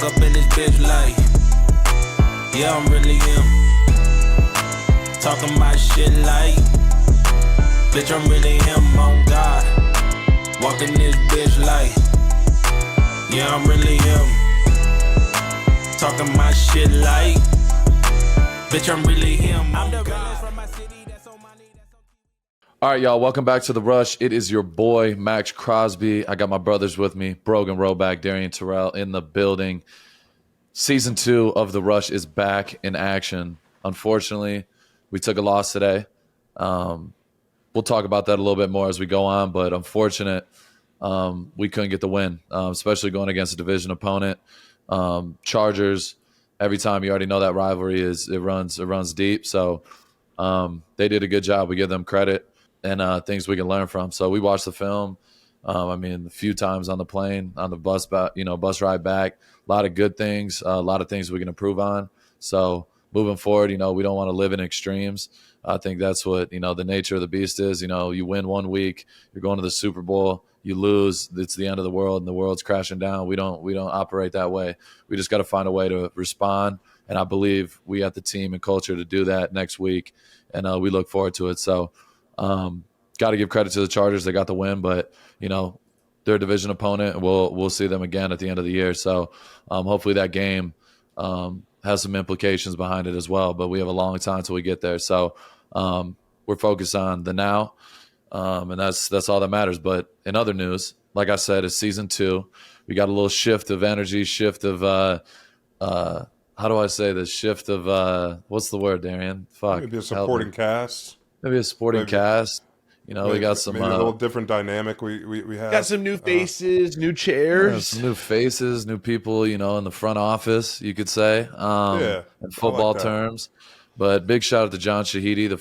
up in this bitch like, yeah, I'm really him. Talking about shit like, bitch, I'm really him on God. Walking this bitch like, yeah, I'm really him. Talking my shit like, bitch, I'm really him. I'm the realest from my city. That's on my knee. All right, y'all. Welcome back to The Rush. It is your boy, Maxx Crosby. I got my brothers with me, Brogan Roback, Darian Terrell in the building. Season 2 of The Rush is back in action. Unfortunately, we took a loss today. We'll talk about that a little bit more as we go on, but unfortunate we couldn't get the win, especially going against a division opponent. Chargers, every time you already know that rivalry it runs deep. So they did a good job. We give them credit and things we can learn from. So we watched the film. A few times on the plane, on the bus ride back. A lot of good things, a lot of things we can improve on. So moving forward, we don't want to live in extremes. I think that's what, the nature of the beast is. You win one week, you're going to the Super Bowl, you lose, it's the end of the world and the world's crashing down. We don't operate that way. We just got to find a way to respond. And I believe we have the team and culture to do that next week. And we look forward to it. So got to give credit to the Chargers. They got the win, but, they're a division opponent, and we'll see them again at the end of the year. So hopefully that game has some implications behind it as well. But we have a long time till we get there. So we're focused on the now, and that's all that matters. But in other news, like I said, it's season 2. We got a little shift of energy, shift of how do I say this? Shift of what's the word, Darian? Fuck. Maybe a supporting cast. Maybe a supporting cast. We got some maybe a little different dynamic. We have got some new faces, new chairs, some new faces, new people. In the front office, you could say, in football terms. But big shout out to John Shahidi, the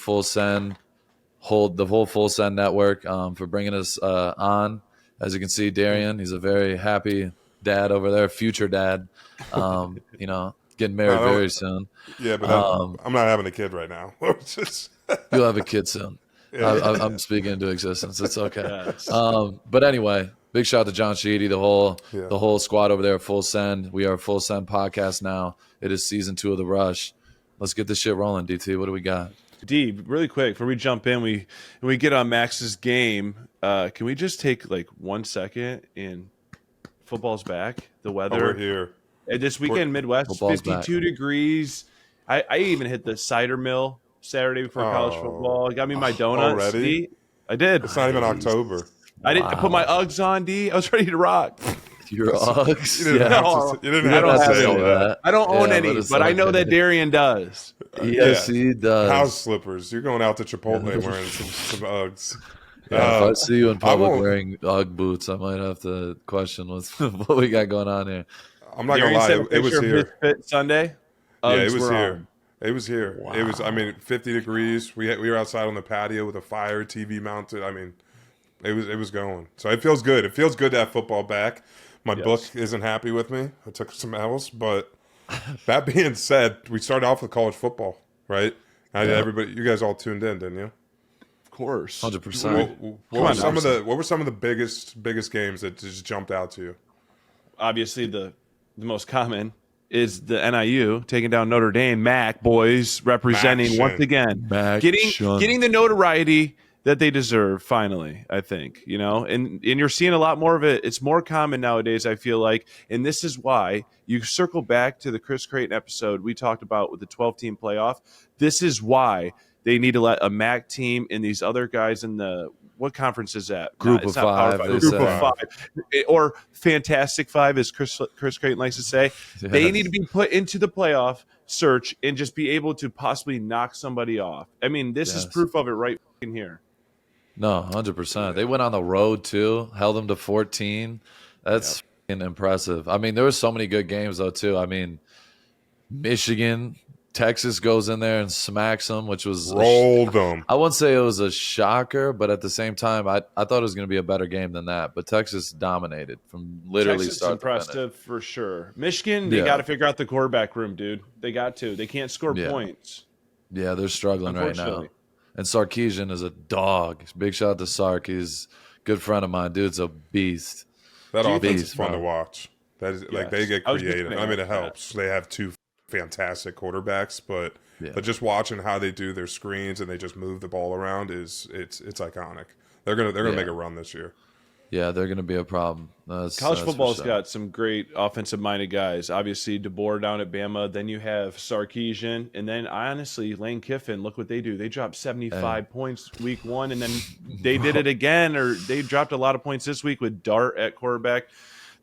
whole Full Send Network, for bringing us on. As you can see, Darian, he's a very happy dad over there, future dad. Getting married very soon. Yeah, but I'm not having a kid right now. You'll have a kid soon. I'm speaking into existence. It's okay. Yes. But anyway, big shout out to John Sheedy, the whole squad over there at Full Send. We are a Full Send podcast now. It is season 2 of The Rush. Let's get this shit rolling, DT. What do we got? D, really quick, before we jump in, we get on Max's game. Can we just take like 1 second in football's back? The weather. We're here. This weekend, Midwest, Football's 52 back. degrees. I even hit the cider mill Saturday before college football. Got me my donuts. Already? D. I did. It's not even October. I didn't put my Uggs on, D. I was ready to rock. Your Uggs? You didn't have to say all that. I don't own any, but I know that Darian does. Yes, he does. House slippers. You're going out to Chipotle wearing some Uggs. If I see you in public wearing Ugg boots, I might have to question what we got going on here. I'm not going to lie. It was here. Fit Sunday? Yeah, it was here. On. It was here. Wow. It was, 50 degrees. We were outside on the patio with a fire, TV mounted. It was going. So it feels good. It feels good to have football back. My book isn't happy with me. I took some L's, but that being said, we started off with college football, right? Everybody, you guys all tuned in, didn't you? Of course, 100%. What were some of the biggest games that just jumped out to you? Obviously, the most common is the NIU taking down Notre Dame. Mac boys representing once again, getting the notoriety that they deserve. Finally, I think and you're seeing a lot more of it. It's more common nowadays, I feel like, and this is why you circle back to the Chris Creighton episode we talked about with the 12-team playoff. This is why they need to let a MAC team and these other guys in the what conference is that? Group of five. Group of five. Or Fantastic Five, as Chris Creighton likes to say. Yes. They need to be put into the playoff search and just be able to possibly knock somebody off. This is proof of it right in here. No, 100%. They went on the road, too, held them to 14. That's impressive. There were so many good games, though, too. Michigan, Texas goes in there and smacks them, which was rolled them. I wouldn't say it was a shocker, but at the same time, I thought it was going to be a better game than that. But Texas dominated from literally Texas start to finish. Impressive for sure. Michigan, they got to figure out the quarterback room, dude. They got to. They can't score points. Yeah, they're struggling right now. And Sarkisian is a dog. Big shout out to Sark. He's a good friend of mine. Dude's a beast. That offense is fun to watch. That is like they get I was just creative. gonna I mean, ask it helps. They have two fantastic quarterbacks, but just watching how they do their screens and they just move the ball around it's iconic. They're gonna make a run this year. Yeah, they're going to be a problem. College football's got some great offensive-minded guys. Obviously, DeBoer down at Bama. Then you have Sarkisian. And then, honestly, Lane Kiffin, look what they do. They dropped 75 points week 1, and then they did it again, or they dropped a lot of points this week with Dart at quarterback.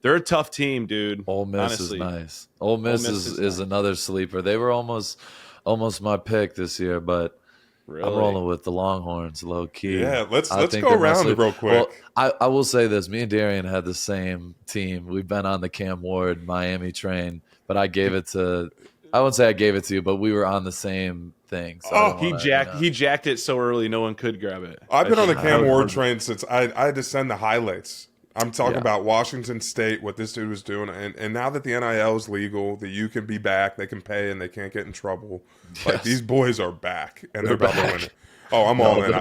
They're a tough team, dude. Ole Miss honestly. is nice. Ole Miss is another sleeper. They were almost my pick this year, but Really? I'm rolling with the Longhorns, low key. Yeah, let's go around it real quick. Well, I will say this: me and Darian had the same team. We've been on the Cam Ward Miami train, but I gave it to. I wouldn't say I gave it to you, but we were on the same thing. So He jacked it so early, no one could grab it. I've been on the Cam Ward train since I had to send the highlights. I'm talking about Washington State, what this dude was doing, and now that the NIL is legal, that you can be back, they can pay, and they can't get in trouble. Yes. Like these boys are back, and they're about to win it. Oh, I'm all in.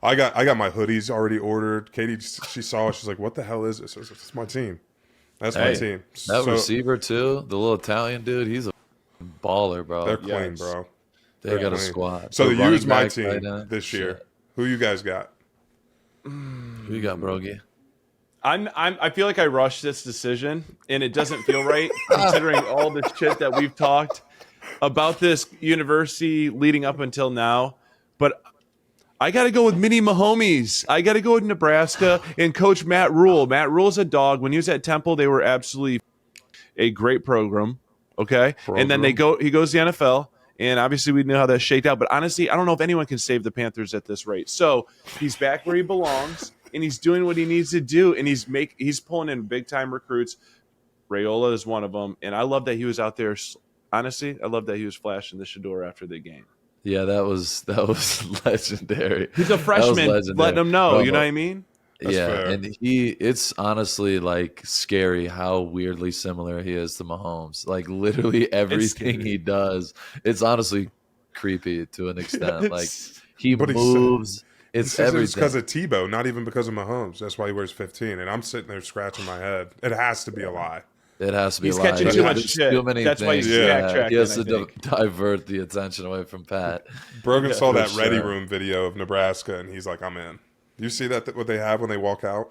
I got my hoodies already ordered. Katie, she saw it. She's like, "What the hell is this?" It's my team. That's my team. That receiver too, the little Italian dude. He's a baller, bro. They're clean, bro. They got a squad. So the U's my team this year. Shit. Who you guys got? Who you got, Brogy? I feel like I rushed this decision, and it doesn't feel right considering all the shit that we've talked about this university leading up until now. But I got to go with Mini Mahomes. I got to go with Nebraska and Coach Matt Rule. Matt Rule's a dog. When he was at Temple, they were absolutely a great program. Okay, and then he goes to the NFL. And obviously, we knew how that shaked out. But honestly, I don't know if anyone can save the Panthers at this rate. So he's back where he belongs. And he's doing what he needs to do, and he's pulling in big-time recruits. Raiola is one of them, and I love that he was out there. Honestly, I love that he was flashing the Shador after the game. Yeah, that was legendary. He's a freshman, letting him know. You know what I mean? That's fair. And it's honestly like scary how weirdly similar he is to Mahomes. Like literally everything he does, it's honestly creepy to an extent. Like he moves. It's everything. It's because of Tebow, not even because of Mahomes. That's why he wears 15. And I'm sitting there scratching my head. It has to be a lie. It has to be a lie. He's catching too much shit. Too many That's why things. he's backtracking. He has to divert the attention away from Pat. Brogan saw that Ready Room video of Nebraska, and he's like, I'm in. Do you see that what they have when they walk out?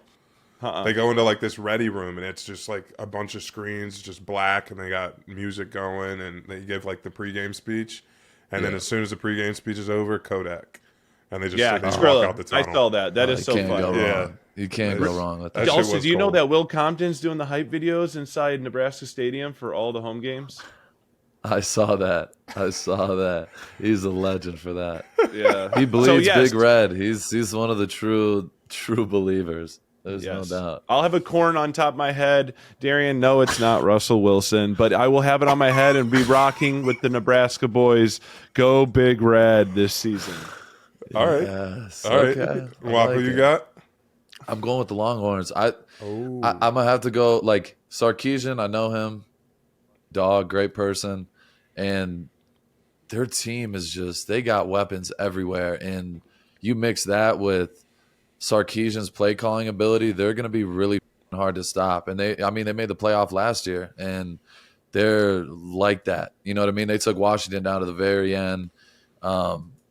They go into like this Ready Room, and it's just like a bunch of screens, just black, and they got music going, and they give like the pregame speech. And then as soon as the pregame speech is over, Kodak. And they just walk out the tunnel. I saw that. That is so fun. Yeah, you can't go wrong with that. Also, do you know that Will Compton's doing the hype videos inside Nebraska Stadium for all the home games? I saw that. He's a legend for that. Yeah, he believes Big Red. He's one of the true believers. There's no doubt. I'll have a corn on top of my head. Darian, no, it's not Russell Wilson, but I will have it on my head and be rocking with the Nebraska boys. Go Big Red this season. All right. Yes. All right. Okay. Who you got? I'm going with the Longhorns. I'm gonna have to go like Sarkisian. I know him. Dog, great person. And their team is just, they got weapons everywhere. And you mix that with Sarkisian's play calling ability, they're gonna be really hard to stop. And they made the playoff last year, and they're like that. You know what I mean? They took Washington down to the very end.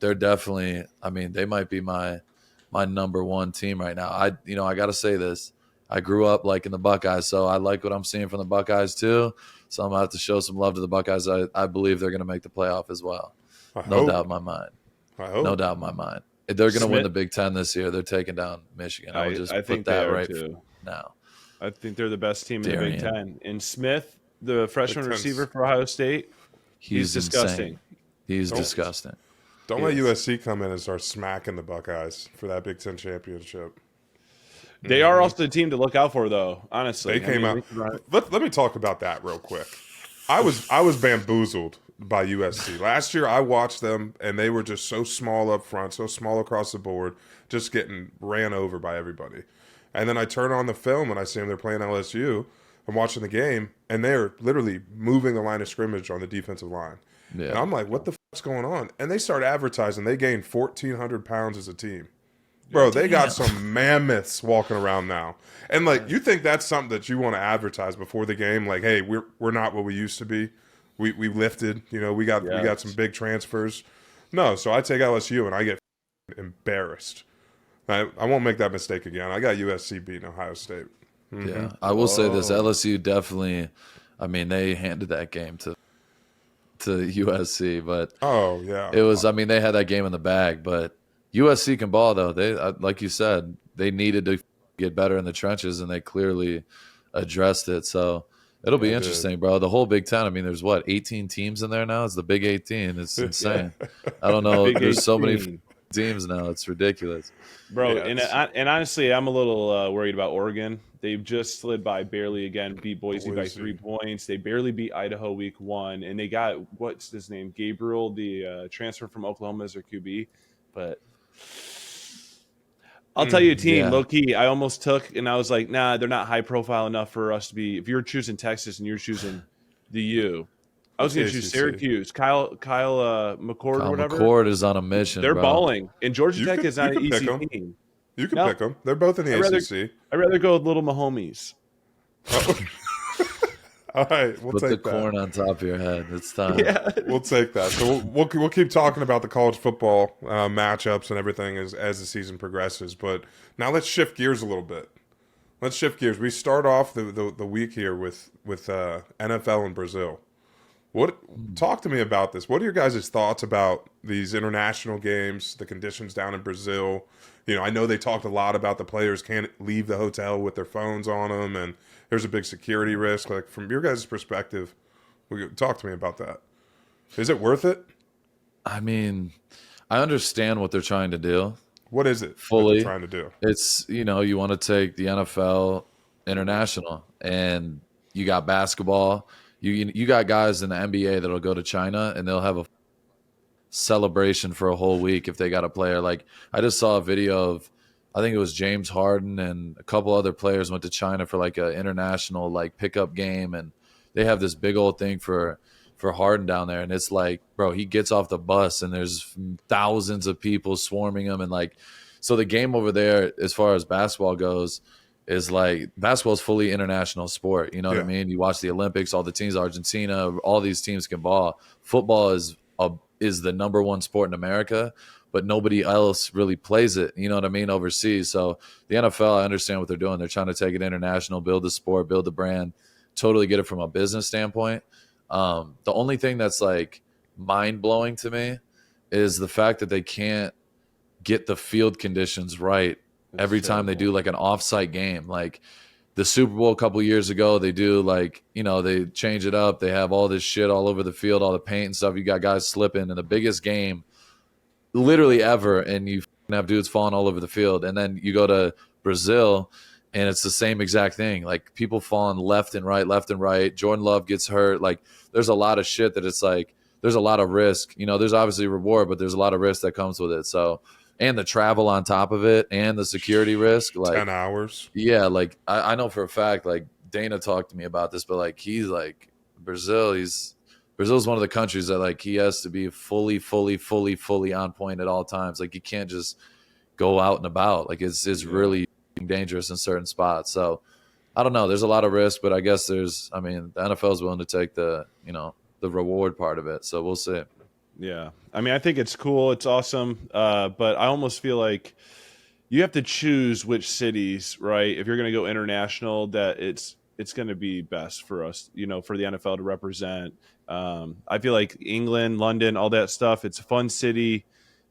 They're definitely, they might be my number one team right now. I got to say this. I grew up liking the Buckeyes, so I like what I'm seeing from the Buckeyes too. So I'm going to have to show some love to the Buckeyes. I believe they're going to make the playoff as well. No doubt in my mind. No doubt in my mind. They're going to win the Big Ten this year. They're taking down Michigan. I think that right too. Now. I think they're the best team in the Big Ten. And Smith, the freshman receiver for Ohio State, he's disgusting. He's disgusting. Don't let USC come in and start smacking the Buckeyes for that Big Ten championship. They are also the team to look out for, though. Honestly, they came out. Let me talk about that real quick. I was bamboozled by USC last year. I watched them, and they were just so small up front, so small across the board, just getting ran over by everybody. And then I turn on the film and I see them. They're playing LSU. I'm watching the game, and they're literally moving the line of scrimmage on the defensive line. Yeah. And I'm like, what the fuck's going on? And they start advertising. They gained 1,400 pounds as a team. Bro, they got some mammoths walking around now. And like, you think that's something that you want to advertise before the game? Like, hey, we're not what we used to be. We lifted. You know, we got some big transfers. No, so I take LSU and I get embarrassed. I won't make that mistake again. I got USC beating Ohio State. Mm-hmm. Yeah, I will say this: LSU definitely. I mean, they handed that game to USC, but it was. I mean, they had that game in the bag, but USC can ball though. They, like you said, they needed to get better in the trenches, and they clearly addressed it. So it'll be interesting, bro. The whole Big Ten. I mean, there's 18 teams in there now. It's the Big 18. It's insane. I don't know. There's so many teams now. It's ridiculous, bro. And honestly, I'm a little worried about Oregon. They've just slid by barely again, beat Boise by 3 points. They barely beat Idaho week 1, and they got what's his name, Gabriel, the transfer from Oklahoma as their QB. But I'll tell you a team, low key, I almost took, and I was like, nah, they're not high profile enough for us to be. If you're choosing Texas and you're choosing the U, I was going to choose Syracuse. Kyle McCord or whatever. McCord is on a mission. They're balling, and Georgia Tech is not an easy team. You can pick them. They're both in the ACC. I'd rather go with little Mahomes. All right, we'll Put take the corn on top of your head. It's time. Yeah. We'll take that. So we'll keep talking about the college football matchups and everything as the season progresses. But now let's shift gears a little bit. We start off the week here with NFL in Brazil. Talk to me about this. What are your guys' thoughts about these international games, the conditions down in Brazil? You know, I know they talked a lot about the players can't leave the hotel with their phones on them, and there's a big security risk. Like, from your guys' perspective, talk to me about that. Is it worth it? I mean, I understand what they're trying to do. What is it fully they're trying to do? It's, you know, you want to take the NFL international, and you got basketball. You got guys in the NBA that'll go to China and they'll have a celebration for a whole week if they got a player. Like, I just saw a video of, I think it was James Harden and a couple other players went to China for like an international like pickup game, and they have this big old thing for Harden down there, and it's like, bro, he gets off the bus and there's thousands of people swarming him, and like, so the game over there as far as basketball goes is like, basketball is fully international sport. You know what I mean? You watch the Olympics, all the teams, Argentina, all these teams can ball. Football is the number one sport in America, but nobody else really plays it. You know what I mean? Overseas. So the NFL, I understand what they're doing. They're trying to take it international, build the sport, build the brand, totally get it from a business standpoint. The only thing that's like mind blowing to me is the fact that they can't get the field conditions right every time they do like an off-site game. Like the Super Bowl a couple years ago, they do like, you know, they change it up. They have all this shit all over the field, all the paint and stuff. You got guys slipping in the biggest game literally ever, and you have dudes falling all over the field. And then you go to Brazil and it's the same exact thing. Like people falling left and right. Jordan Love gets hurt. Like there's a lot of shit that it's like, there's a lot of risk. You know, there's obviously reward, but there's a lot of risk that comes with it. So, and the travel on top of it and the security risk. Like 10 hours. Yeah, like I know for a fact, like Dana talked to me about this, but like he's like Brazil's one of the countries that like he has to be fully on point at all times. Like you can't just go out and about. Like it's really dangerous in certain spots. So I don't know. There's a lot of risk, but I guess the NFL is willing to take the reward part of it. So we'll see. Yeah. I mean, I think it's cool. It's awesome. But I almost feel like you have to choose which cities, right? If you're going to go international, that it's going to be best for us, you know, for the NFL to represent. I feel like England, London, all that stuff, it's a fun city.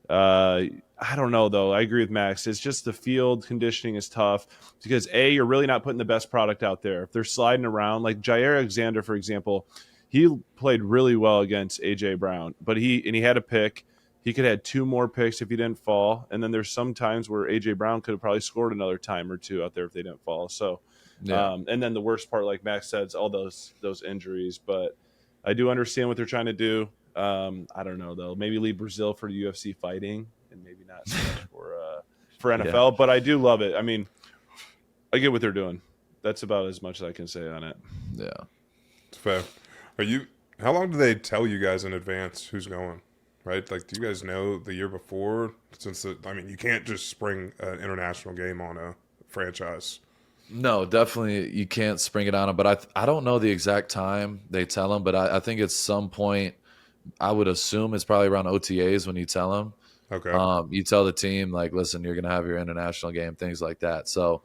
I don't know, though. I agree with Max. It's just the field conditioning is tough because, A, you're really not putting the best product out there. If they're sliding around, like Jair Alexander, for example, he played really well against A.J. Brown, but he had a pick. He could have had 2 more picks if he didn't fall. And then there's some times where A.J. Brown could have probably scored another time or 2 out there if they didn't fall. So, and then the worst part, like Max said, is all those injuries. But I do understand what they're trying to do. I don't know, though. Maybe leave Brazil for UFC fighting and maybe not so much for NFL. But I do love it. I mean, I get what they're doing. That's about as much as I can say on it. Yeah. It's fair. How long do they tell you guys in advance who's going? right? Like, do you guys know the year before? You can't just spring an international game on a franchise. No, definitely you can't spring it on them. But I don't know the exact time they tell them, but I think at some point, I would assume it's probably around OTAs when you tell them. Okay. You tell the team, like, listen, you're going to have your international game, things like that. So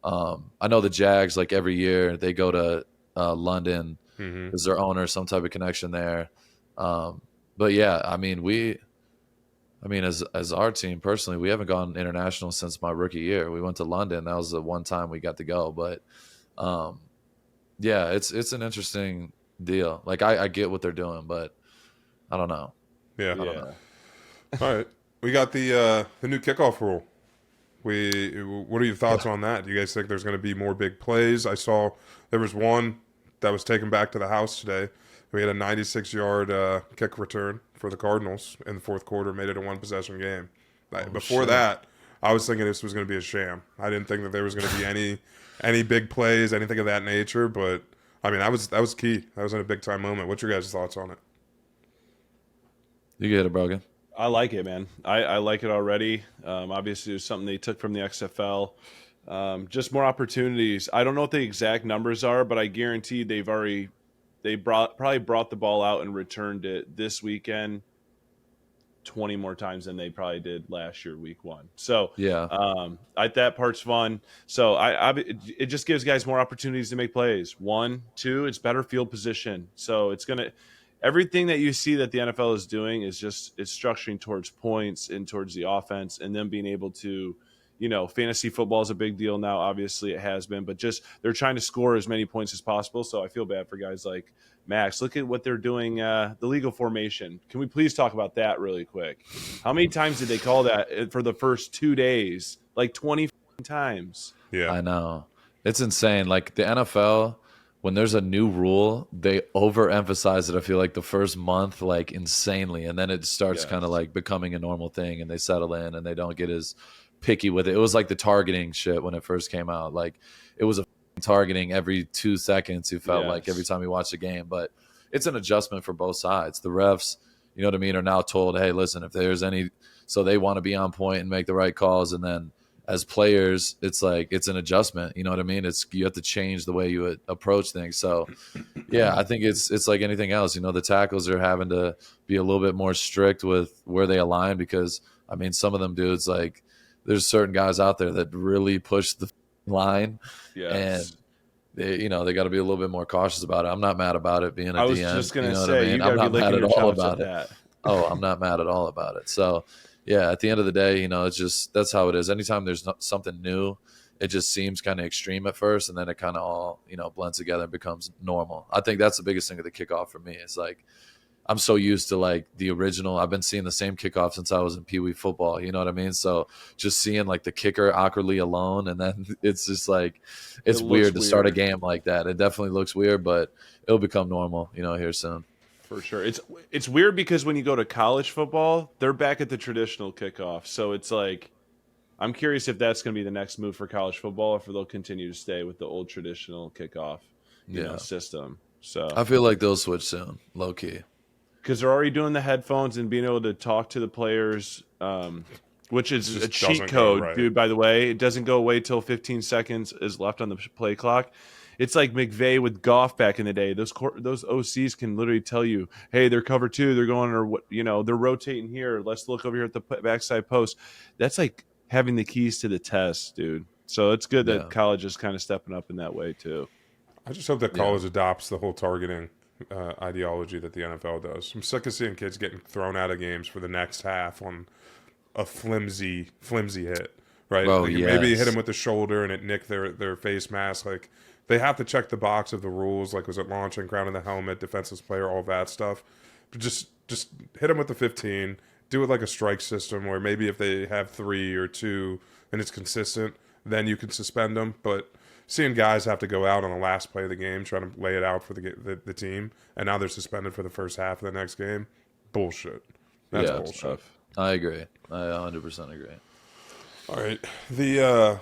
I know the Jags, like every year, they go to London. Is their owner some type of connection there? But yeah, as our team personally, we haven't gone international since my rookie year. We went to London. That was the one time we got to go. But yeah, it's an interesting deal. Like I get what they're doing, but I don't know. Yeah. I don't know. All right. We got the new kickoff rule. What are your thoughts on that? Do you guys think there's going to be more big plays? I saw there was one that was taken back to the house today. We had a 96-yard kick return for the Cardinals in the fourth quarter, made it a one-possession game. Before that, I was thinking this was going to be a sham. I didn't think that there was going to be any big plays, anything of that nature. But I mean, that was key. That was in a big-time moment. What's your guys' thoughts on it? You get it, Brogan. I like it, man. I like it already. Obviously, it was something they took from the XFL. Just more opportunities. I don't know what the exact numbers are, but I guarantee they probably brought the ball out and returned it this weekend 20 more times than they probably did last year, week 1. So yeah, that part's fun. So it just gives guys more opportunities to make plays. 1, 2, it's better field position. So it's gonna. Everything that you see that the NFL is doing is it's structuring towards points and towards the offense, and them being able to, fantasy football is a big deal now. Obviously, it has been, but just they're trying to score as many points as possible. So I feel bad for guys like Max. Look at what they're doing. The legal formation. Can we please talk about that really quick? How many times did they call that for the first 2 days? Like 20 times. Yeah, I know. It's insane. Like the NFL, when there's a new rule, they overemphasize it. I feel like the first month, like insanely, and then it starts kind of like becoming a normal thing, and they settle in, and they don't get as picky with it. It was like the targeting shit when it first came out. Like it was a targeting every 2 seconds. You felt like every time you watched a game, but it's an adjustment for both sides. The refs, you know what I mean, are now told, hey, listen, if there's any, so they want to be on point and make the right calls, and then as players, it's like it's an adjustment. You know what I mean? You have to change the way you approach things. So, yeah, I think it's like anything else. The tackles are having to be a little bit more strict with where they align because, I mean, some of them dudes, like there's certain guys out there that really push the line, and they got to be a little bit more cautious about it. I'm not mad about it being a DM. I was just gonna say, what I mean? you I'm gotta not be mad licking at your all chops about at it. that. Oh, I'm not mad at all about it. So, yeah, at the end of the day, it's just that's how it is. Anytime there's something new, it just seems kind of extreme at first, and then it kind of all blends together and becomes normal. I think that's the biggest thing of the kickoff for me. It's like I'm so used to like the original. I've been seeing the same kickoff since I was in Pee Wee football. You know what I mean? So just seeing like the kicker awkwardly alone, and then it's just like it's weird to start a game like that. It definitely looks weird, but it'll become normal, here soon. For sure. It's weird because when you go to college football, they're back at the traditional kickoff. So it's like, I'm curious if that's going to be the next move for college football, or if they'll continue to stay with the old traditional kickoff system. So I feel like they'll switch soon, low key. Because they're already doing the headphones and being able to talk to the players, which is a cheat code, dude, by the way. It doesn't go away till 15 seconds is left on the play clock. It's like McVay with Goff back in the day. Those OCs can literally tell you, hey, they're cover 2, they're going, or what, they're rotating here. Let's look over here at the backside post. That's like having the keys to the test, dude. So it's good that college is kind of stepping up in that way too. I just hope that college adopts the whole targeting ideology that the NFL does. I'm sick of seeing kids getting thrown out of games for the next half on a flimsy hit, right? Oh, like maybe you hit them with the shoulder and it nicked their face mask. Like they have to check the box of the rules. Like was it launching, grounding the helmet, defenseless player, all that stuff. But just hit them with the 15. Do it like a strike system where maybe if they have 3 or 2 and it's consistent, then you can suspend them. But seeing guys have to go out on the last play of the game trying to lay it out for the team, and now they're suspended for the first half of the next game, bullshit. That's bullshit. I agree. I 100% agree. All right, the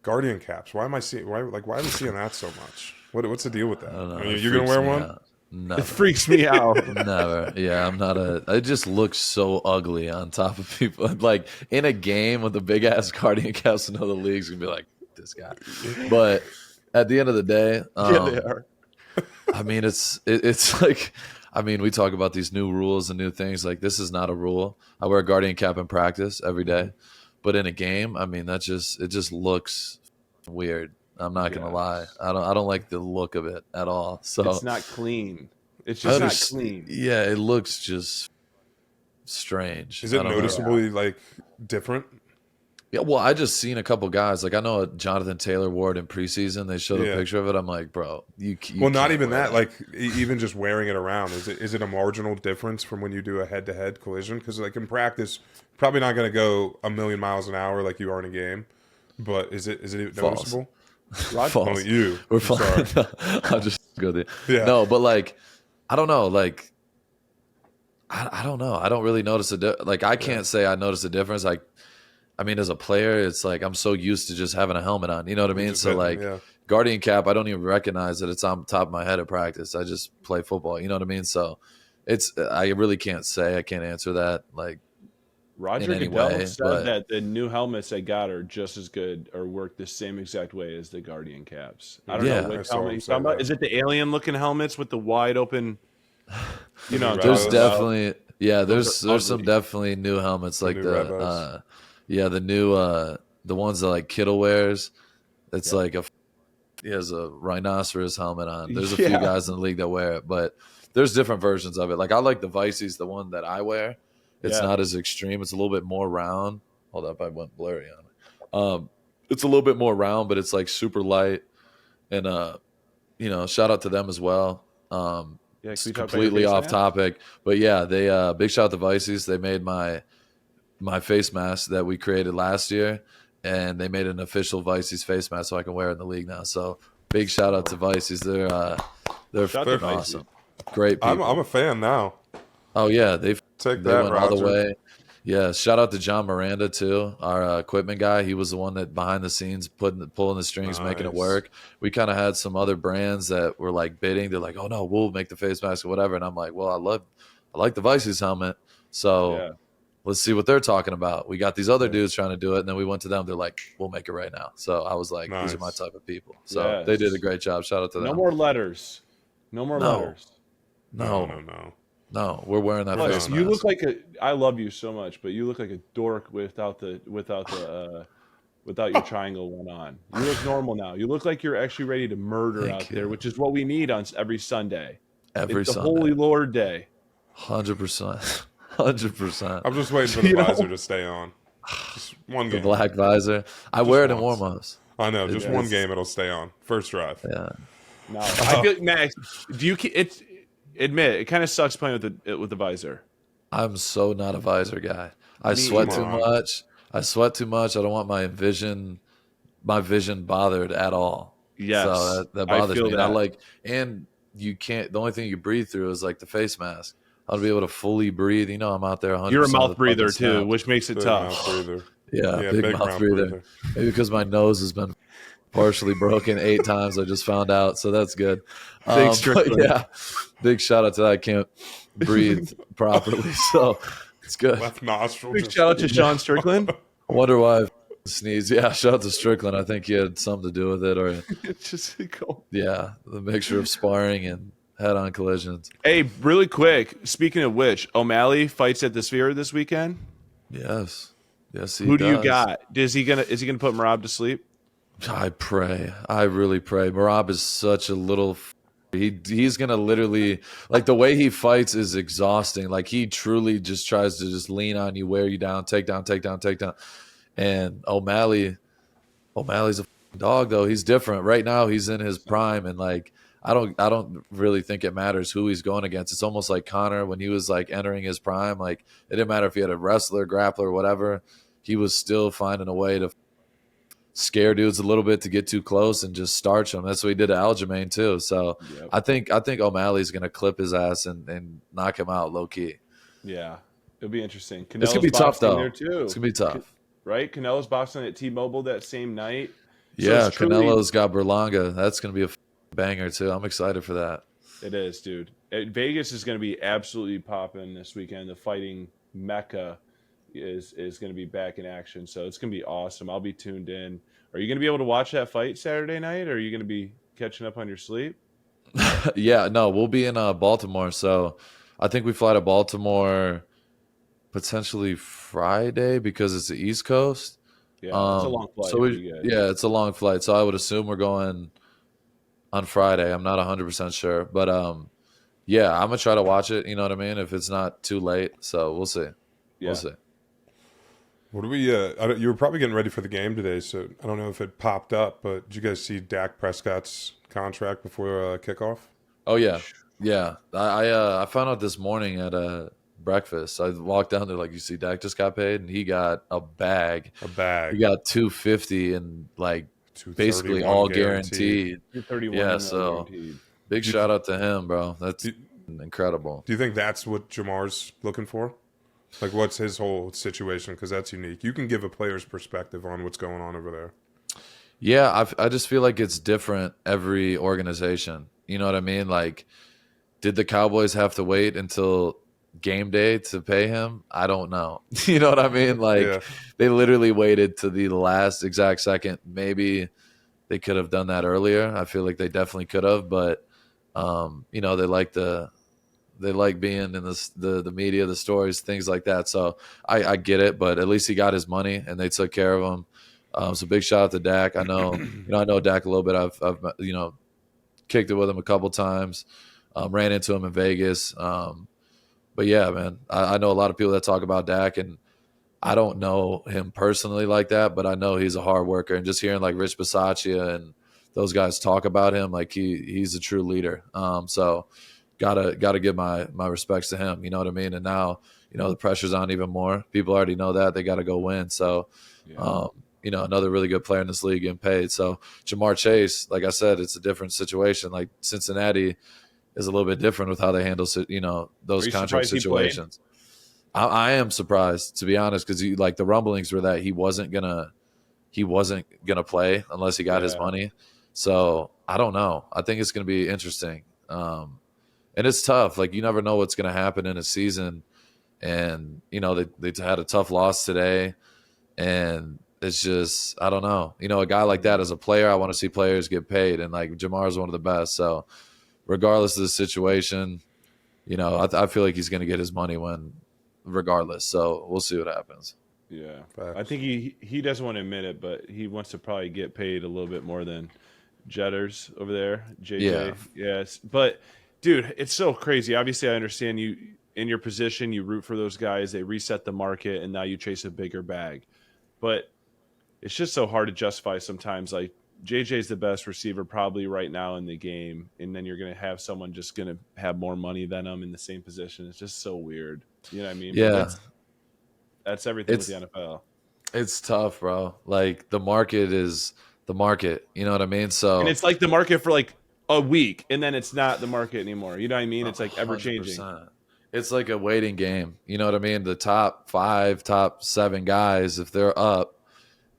Guardian caps. Why are we seeing that so much? What's the deal with that? I don't know. You're gonna wear one? Never. It freaks me out. Never. Yeah, I'm not a. It just looks so ugly on top of people. Like in a game with the big ass guardian caps in other leagues, you'd be like, this guy. But at the end of the day, Yeah, they are. I mean, it's like, I mean, we talk about these new rules and new things. Like this is not a rule. I wear a guardian cap in practice every day, but in a game, I mean, it just looks weird. I'm not gonna lie. I don't like the look of it at all. So it's not clean. It's just not clean. Yeah, it looks just strange. Is it noticeably like different? Yeah, well, I just seen a couple guys. Like I know Jonathan Taylor wore it in preseason. They showed a picture of it. I'm like, bro, you well, not even that. Like even just wearing it around, is it a marginal difference from when you do a head-to-head collision? Because like in practice, probably not going to go a million miles an hour like you are in a game. But is it noticeable? False. Oh, you. We're fine. I'll just go there. Yeah. No, but like, I don't know. Like, I don't know. I don't really notice like, I can't say I notice a difference. Like, I mean, as a player, it's like I'm so used to just having a helmet on. You know what I mean? So like, guardian cap, I don't even recognize that it's on top of my head at practice. I just play football. You know what I mean? So I really can't say. I can't answer that. Like, Roger Goodell said that the new helmets they got are just as good or work the same exact way as the guardian caps. I don't know what helmet he's talking about. Is it the alien looking helmets with the wide open? You know, there's definitely there's some definitely new helmets like the new the ones that like Kittle wears. It's like he has a rhinoceros helmet on. There's a few guys in the league that wear it, but there's different versions of it. Like I like the Vices, the one that I wear. It's not as extreme. It's a little bit more round. Hold up, I went blurry on it. It's a little bit more round, but it's like super light. And you know, shout out to them as well. It's completely off topic, but yeah, they big shout out to Vices. They made my face mask that we created last year, and they made an official Vices face mask so I can wear it in the league now. So big shout out to Vices. They're fucking awesome. Great people. I'm a fan now. Oh yeah, they went Roger. All the way. Yeah, shout out to John Miranda too, our equipment guy. He was the one that behind the scenes pulling the strings, making it work. We kind of had some other brands that were like bidding. They're like, "Oh no, we'll make the face mask or whatever." And I'm like, "Well, I like the Vices helmet, so let's see what they're talking about." We got these other dudes trying to do it, and then we went to them. They're like, "We'll make it right now." So I was like, "These are my type of people." So they did a great job. Shout out to them. No more letters. No more letters. No, we're wearing that face mask. You look like I love you so much, but you look like a dork without your triangle one on. You look normal now. You look like you're actually ready to murder out there, which is what we need on every Sunday. It's the Holy Lord Day. 100%. 100%. I'm just waiting for the visor to stay on. Just one game. The black visor. I wear it in warm-ups. I know. Just one game, it'll stay on. First drive. Yeah. No, I feel Max. Admit it kind of sucks playing with the visor. I'm so not a visor guy. I sweat too much. I don't want my vision bothered at all. Yes. So that bothers me. That. And you can't. The only thing you breathe through is like the face mask. I'll be able to fully breathe. You know, I'm out there. You're a mouth breather too, which makes it tough. Mouth breather. Yeah, big mouth breather. Maybe because my nose has been partially broken 8 times. I just found out, so that's good. Big shout out to that. I can't breathe properly, so it's good. Left nostril. Big shout out to Sean Strickland. I wonder why I sneezed. Yeah, shout out to Strickland. I think he had something to do with it, or it's just cool. Yeah, the mixture of sparring and head-on collisions. Hey, really quick. Speaking of which, O'Malley fights at the Sphere this weekend. Yes, he Who do you got? Is he gonna put Merab to sleep? I pray. I really pray. Merab is such a little. He's gonna literally, like, the way he fights is exhausting. Like, he truly just tries to just lean on you, wear you down, take down. And O'Malley's a dog though. He's different. Right now he's in his prime, and like I don't really think it matters who he's going against. It's almost like Conor when he was like entering his prime. Like, it didn't matter if he had a wrestler, grappler, whatever. He was still finding a way to scare dudes a little bit to get too close and just starch them. That's what he did to Aljamain too. So I think O'Malley's going to clip his ass and knock him out low key. Yeah, it'll be interesting. It's going to be tough though. There too. It's going to be tough. Right? Canelo's boxing at T-Mobile that same night. Yeah, Canelo's got Berlanga. That's going to be a banger too. I'm excited for that. It is, dude. Vegas is going to be absolutely popping this weekend. The fighting mecca is going to be back in action, so it's going to be awesome. I'll be tuned in. Are you going to be able to watch that fight Saturday night, or are you going to be catching up on your sleep? Yeah, no, we'll be in Baltimore, so I think we fly to Baltimore potentially Friday because it's the East Coast. Yeah, it's a long flight. So it's a long flight. So I would assume we're going on Friday. I'm not 100% sure, but yeah, I'm gonna try to watch it. You know what I mean? If it's not too late, so we'll see. Yeah. We'll see. What do we? You were probably getting ready for the game today, so I don't know if it popped up. But did you guys see Dak Prescott's contract before kickoff? Oh yeah, yeah. I found out this morning at breakfast. I walked down there like, you see, Dak just got paid, and he got a bag. A bag. He got $250 and like basically all guaranteed. 231. Yeah, so guaranteed. Big shout out to him, bro. That's incredible. Do you think that's what Jamar's looking for? Like, what's his whole situation? Because that's unique. You can give a player's perspective on what's going on over there. Yeah, I just feel like it's different every organization. You know what I mean? Like, did the Cowboys have to wait until game day to pay him? I don't know. You know what I mean? Like, They literally waited to the last exact second. Maybe they could have done that earlier. I feel like they definitely could have, but you know, they like being in the media, the stories, things like that. So I get it, but at least he got his money and they took care of him. So big shout out to Dak. I know, I know Dak a little bit. I've kicked it with him a couple times. Ran into him in Vegas. But yeah, man, I know a lot of people that talk about Dak, and I don't know him personally like that, but I know he's a hard worker. And just hearing like Rich Bisaccia and those guys talk about him, like he's a true leader. So gotta give my respects to him. You know what I mean? And now, the pressure's on even more. People already know that they got to go win. So, another really good player in this league getting paid. So Jamar Chase, like I said, it's a different situation. Like Cincinnati is a little bit different with how they handle, those contract situations. I am surprised, to be honest, because like the rumblings were that he wasn't gonna play unless he got his money. So I don't know. I think it's gonna be interesting. And it's tough. Like, you never know what's gonna happen in a season. And they had a tough loss today, and it's just, I don't know. A guy like that as a player, I want to see players get paid, and like Jamar's one of the best. So regardless of the situation, I feel like he's going to get his money regardless. So we'll see what happens. Yeah. I think he doesn't want to admit it, but he wants to probably get paid a little bit more than Jetters over there. JJ. Yeah. Yes. But dude, it's so crazy. Obviously I understand you in your position, you root for those guys, they reset the market, and now you chase a bigger bag. But it's just so hard to justify sometimes. Like, JJ's the best receiver probably right now in the game, and then you're going to have someone just going to have more money than him in the same position. It's just so weird. You know what I mean? Yeah. That's everything with the NFL. It's tough, bro. Like, the market is the market. You know what I mean? So, and it's like the market for like a week, and then it's not the market anymore. You know what I mean? It's like ever changing. It's like a waiting game. You know what I mean? The top 5, top 7 guys, if they're up,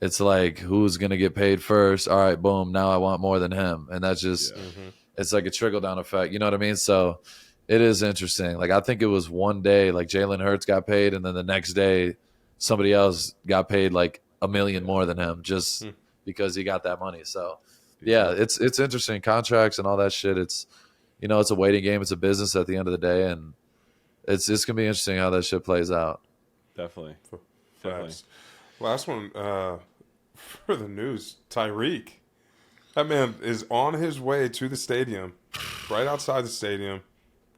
it's like, who's going to get paid first? All right, boom, now I want more than him. And that's just, it's like a trickle-down effect. You know what I mean? So it is interesting. Like, I think it was one day, like, Jalen Hurts got paid, and then the next day somebody else got paid like $1 million more than him just because he got that money. So, yeah, it's interesting. Contracts and all that shit, it's, it's a waiting game. It's a business at the end of the day, and it's going to be interesting how that shit plays out. Definitely. Last one for the news. Tyreek. That man is on his way to the stadium, right outside the stadium.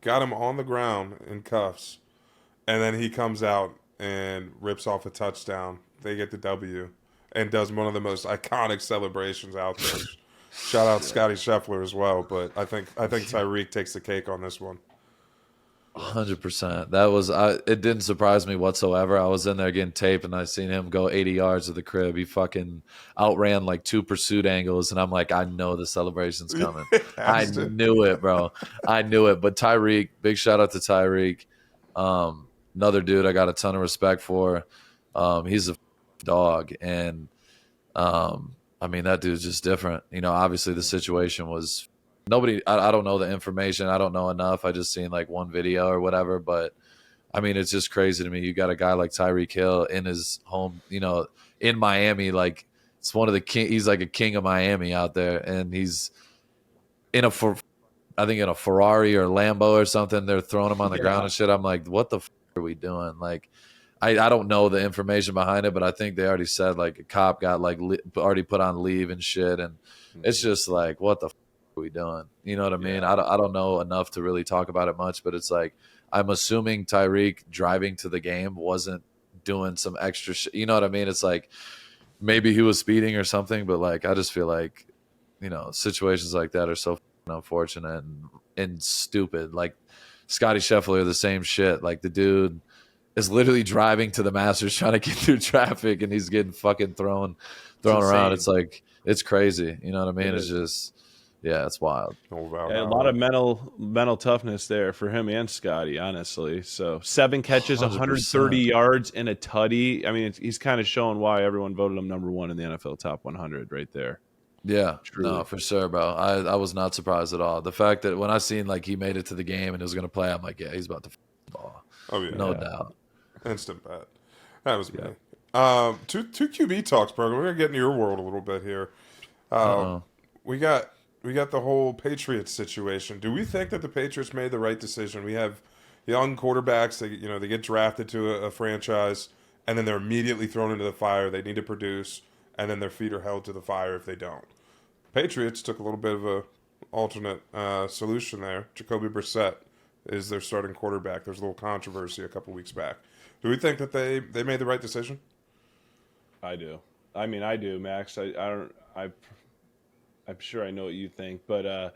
Got him on the ground in cuffs. And then he comes out and rips off a touchdown. They get the W and does one of the most iconic celebrations out there. Shout out Scotty Scheffler as well. But I think Tyreek takes the cake on this one. 100%. That was it didn't surprise me whatsoever. I was in there getting taped, and I seen him go 80 yards to the crib. He fucking outran like 2 pursuit angles, and I'm like, I know the celebration's coming. I knew it, bro. I knew it. But Tyreek, big shout out to Tyreek. Another dude I got a ton of respect for. He's a dog, and I mean, that dude's just different. Obviously the situation was nobody. I don't know the information. I don't know enough. I just seen like one video or whatever. But I mean, it's just crazy to me. You got a guy like Tyreek Hill in his home, in Miami. Like it's one of the king. He's like a king of Miami out there, and he's in I think in a Ferrari or Lambo or something. They're throwing him on the ground and shit. I'm like, what the are we doing? Like, I don't know the information behind it, but I think they already said like a cop got like already put on leave and shit, and it's just like, what the are we doing? You know what I mean? I don't know enough to really talk about it much, but it's like I'm assuming Tyreek driving to the game wasn't doing some extra shit. You know what I mean? It's like maybe he was speeding or something, but like I just feel like situations like that are so unfortunate and stupid. Like Scotty Scheffler, the same shit. Like the dude is literally driving to the Masters trying to get through traffic, and he's getting fucking thrown around. It's like it's crazy. You know what I mean? It's just it's wild. A lot of mental toughness there for him and Scotty, honestly. So 7 catches, 100%. 130 yards, and a tutty. I mean, he's kind of showing why everyone voted him number 1 in the NFL top 100 right there. Yeah, truly. No, for sure, bro. I was not surprised at all. The fact that when I seen like he made it to the game and was going to play, I'm like, he's about to ball. Oh yeah, no doubt. Instant bet. That was me. Two QB talks, bro. We're gonna get into your world a little bit here. We got the whole Patriots situation. Do we think that the Patriots made the right decision? We have young quarterbacks. They get drafted to a franchise, and then they're immediately thrown into the fire. They need to produce, and then their feet are held to the fire if they don't. Patriots took a little bit of a alternate solution there. Jacoby Brissett is their starting quarterback. There's a little controversy a couple weeks back. Do we think that they made the right decision? I do. I mean, I do, Max. I'm sure I know what you think, but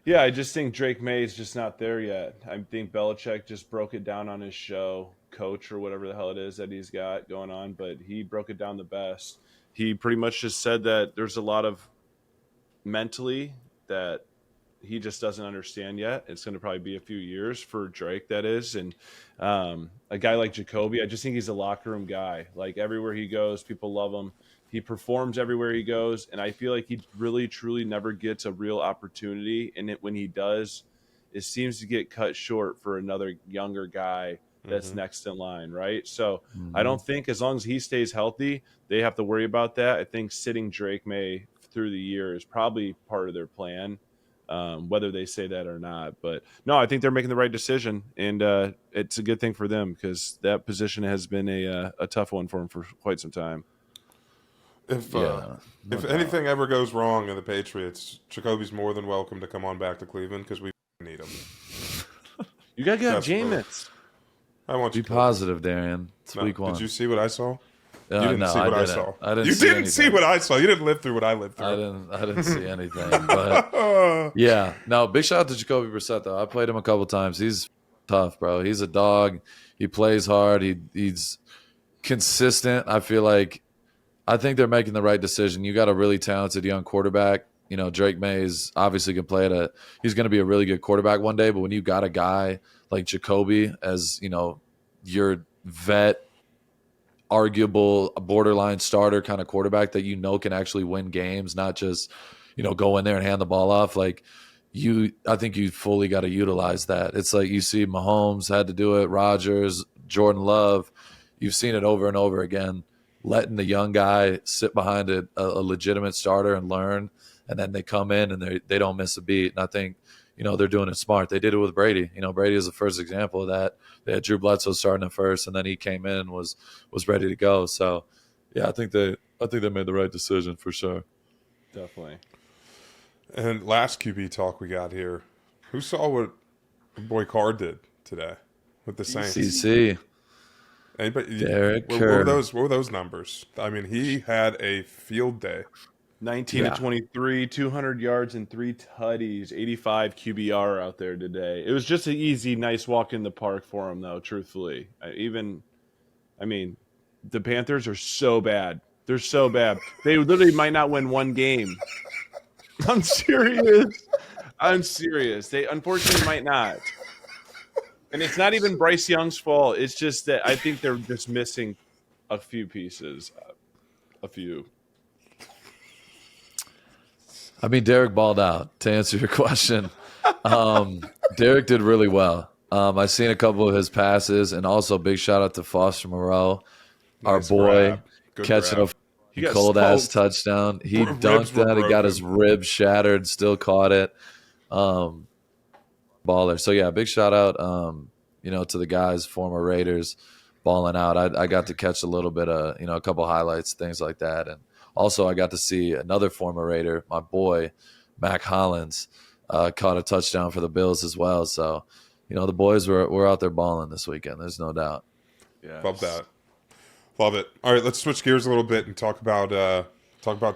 I just think Drake May is just not there yet. I think Belichick just broke it down on his show, coach or whatever the hell it is that he's got going on, but he broke it down the best. He pretty much just said that there's a lot of mentally that he just doesn't understand yet. It's going to probably be a few years for Drake, that is. And a guy like Jacoby, I just think he's a locker room guy. Like everywhere he goes, people love him. He performs everywhere he goes. And I feel like he really, truly never gets a real opportunity. And when he does, it seems to get cut short for another younger guy that's next in line, right? So I don't think as long as he stays healthy, they have to worry about that. I think sitting Drake May through the year is probably part of their plan. Whether they say that or not. But no, I think they're making the right decision, and it's a good thing for them because that position has been a tough one for them for quite some time. If anything ever goes wrong in the Patriots, Jacoby's more than welcome to come on back to Cleveland because we need him. You got to get Jameis. I want you to be positive, Darian. It's week 1. Did you see what I saw? You didn't see what I saw. You didn't see what I saw. You didn't live through what I lived through. I didn't see anything. But big shout out to Jacoby Brissett though. I played him a couple times. He's tough, bro. He's a dog. He plays hard. He's consistent. I think they're making the right decision. You got a really talented young quarterback. Drake May is obviously can play he's going to be a really good quarterback one day. But when you got a guy like Jacoby as your vet, arguable borderline starter kind of quarterback that can actually win games, not just go in there and hand the ball off. Like I think you fully got to utilize that. It's like you see Mahomes had to do it, Rodgers, Jordan Love. You've seen it over and over again, letting the young guy sit behind a legitimate starter and learn, and then they come in and they don't miss a beat. And I think they're doing it smart. They did it with Brady. Brady is the first example of that. They had Drew Bledsoe starting at first, and then he came in and was ready to go. So, I think they made the right decision for sure. Definitely. And last QB talk we got here. Who saw what boy Carr did today with the Saints? CC. Anybody? Derek what were those numbers? I mean, he had a field day. 19 to 23, 200 yards and 3 tutties, 85 QBR out there today. It was just an easy, nice walk in the park for him, though, truthfully. The Panthers are so bad. They're so bad. They literally might not win one game. I'm serious. They unfortunately might not. And it's not even Bryce Young's fault. It's just that I think they're just missing a few pieces. A few. I mean, Derek balled out, to answer your question. Derek did really well. I seen a couple of his passes, and also big shout out to Foster Moreau, our Nice boy, grab. Good catching grab. He got cold ass smoked. touchdown. He Ribs dunked were that. He got broken. his rib shattered, still caught it. Baller. So yeah, big shout out, to the guys, former Raiders, balling out. I got to catch a little bit of, a couple highlights, things like that, and also I got to see another former Raider, my boy, Mac Hollins, caught a touchdown for the Bills as well. So, the boys were out there balling this weekend. There's no doubt. Yeah. Love that. Love it. All right, let's switch gears a little bit and talk about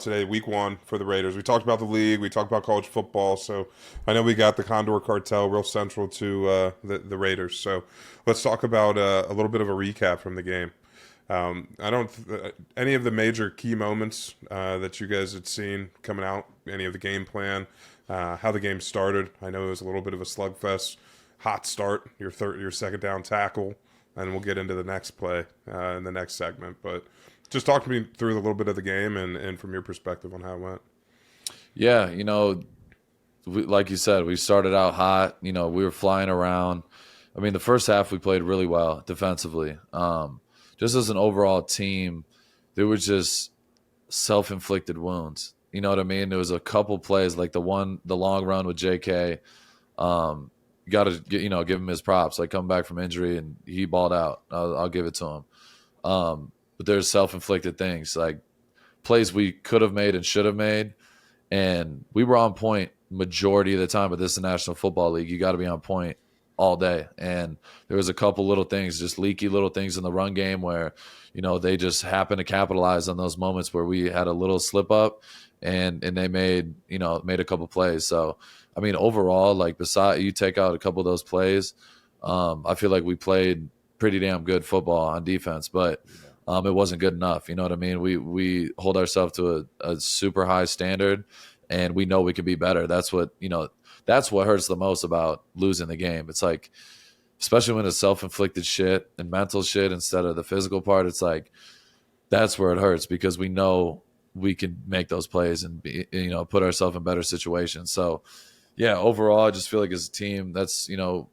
today, week 1 for the Raiders. We talked about the league. We talked about college football. So I know we got the Condor Cartel real central to the Raiders. So let's talk about a little bit of a recap from the game. Any of the major key moments that you guys had seen coming out, any of the game plan, how the game started. I know it was a little bit of a slugfest, hot start, your second down tackle, and we'll get into the next play in the next segment. But just talk to me through a little bit of the game and from your perspective on how it went. Yeah, like you said, we started out hot. We were flying around. I mean, the first half we played really well defensively. Just as an overall team, there were just self-inflicted wounds. You know what I mean? There was a couple plays, like the long run with JK. You got to give him his props. Like, coming back from injury and he balled out. I'll give it to him. But there's self-inflicted things, like plays we could have made and should have made, and we were on point majority of the time. But this is the National Football League. You got to be on point all day. And there was a couple little things, just leaky little things in the run game where, they just happened to capitalize on those moments where we had a little slip up and they made a couple plays. So, I mean, overall, like, beside you take out a couple of those plays, I feel like we played pretty damn good football on defense, but it wasn't good enough. You know what I mean? We hold ourselves to a super high standard, and we know we can be better. That's what hurts the most about losing the game. It's like, especially when it's self-inflicted shit and mental shit instead of the physical part, it's like, that's where it hurts, because we know we can make those plays and put ourselves in better situations. So yeah, overall, I just feel like as a team, that's,